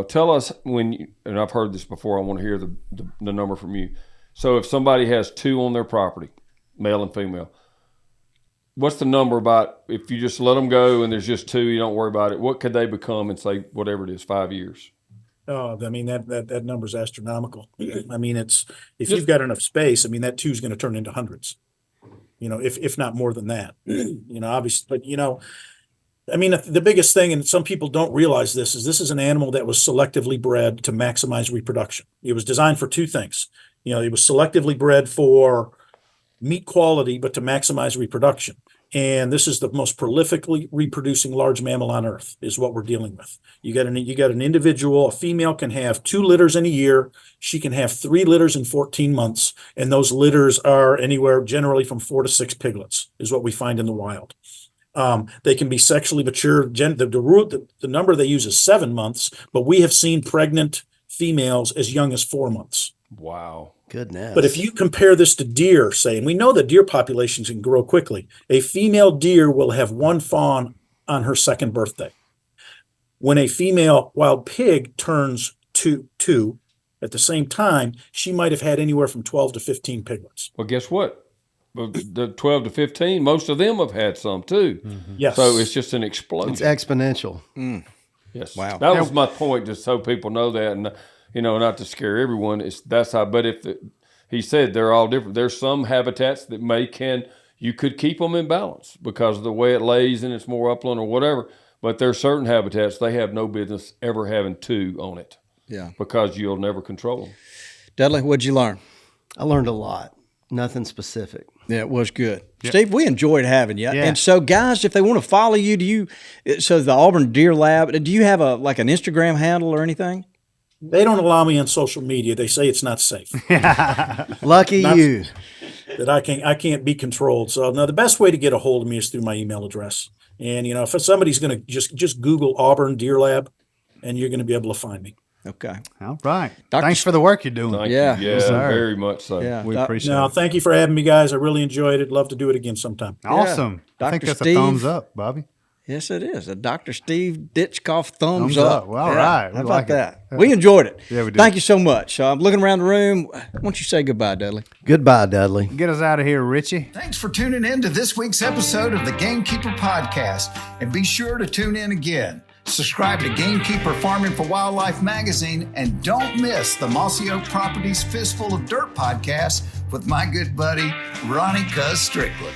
E: tell us when you, and I've heard this before. I want to hear the number from you. So if somebody has two on their property, male and female, what's the number about if you just let them go and there's just two, you don't worry about it? What could they become in, say, whatever it is, 5 years?
F: Oh, I mean, that number's astronomical. I mean, if you've got enough space, I mean, that two's going to turn into hundreds, if not more than that, obviously, but, I mean, the biggest thing, and some people don't realize this is an animal that was selectively bred to maximize reproduction. It was designed for two things. It was selectively bred for meat quality, but to maximize reproduction. And this is the most prolifically reproducing large mammal on Earth is what we're dealing with. You got an individual, a female can have 2 litters in a year. She can have 3 litters in 14 months. And those litters are anywhere generally from 4 to 6 piglets is what we find in the wild. They can be sexually mature. The number they use is 7 months, but we have seen pregnant females as young as 4 months.
E: Wow.
G: Goodness.
F: But if you compare this to deer, say, and we know that deer populations can grow quickly, a female deer will have 1 fawn on her 2nd birthday. When a female wild pig turns two at the same time, she might have had anywhere from 12 to 15 piglets.
E: Well, guess what? The 12 to 15, most of them have had some too.
D: Mm-hmm.
F: Yes.
E: So it's just an explosion.
G: it's exponential.
E: Yes.
C: Wow.
E: That was my point, just so people know that, and not to scare everyone. That's how. But he said they're all different. There's some habitats that you could keep them in balance because of the way it lays and it's more upland or whatever. But there's certain habitats they have no business ever having 2 on it.
C: Yeah.
E: Because you'll never control them.
C: Dudley, what'd you learn?
G: I learned a lot. Nothing specific.
C: Yeah, it was good. Steve, we enjoyed having you.
D: Yeah.
C: And so, guys, if they want to follow you, so the Auburn Deer Lab, do you have an Instagram handle or anything?
F: They don't allow me on social media. They say it's not safe.
G: Lucky you.
F: That I can't be controlled. So now the best way to get a hold of me is through my email address. And if somebody's going to just Google Auburn Deer Lab, and you're going to be able to find me.
C: Okay.
D: All right.
C: Dr.
D: Thanks for the work you're doing.
E: Thank
C: Yeah.
E: you.
D: Yes, sir.
E: Very much so.
C: Yeah.
D: We appreciate
F: No,
D: it.
F: thank you for having me, guys. I really enjoyed it. Love to do it again sometime.
D: Awesome. I think
C: Dr.
D: that's
C: Steve.
D: a thumbs up, Bobby.
C: Yes, it is. A Dr. Steve Ditchkoff thumbs
D: Thumbs
C: up.
D: up. Well, all right. We
C: How about
D: like it.
C: that? We enjoyed it.
D: Yeah, we did.
C: Thank you so much. So I'm looking around the room. Why don't you say goodbye, Dudley?
G: Goodbye, Dudley.
D: Get us out of here, Richie.
A: Thanks for tuning in to this week's episode of the Gamekeeper Podcast. And be sure to tune in again. Subscribe to Gamekeeper Farming for Wildlife magazine, and don't miss the Mossy Oak Properties Fistful of Dirt podcast with my good buddy, Ronnie Cuz Strickland.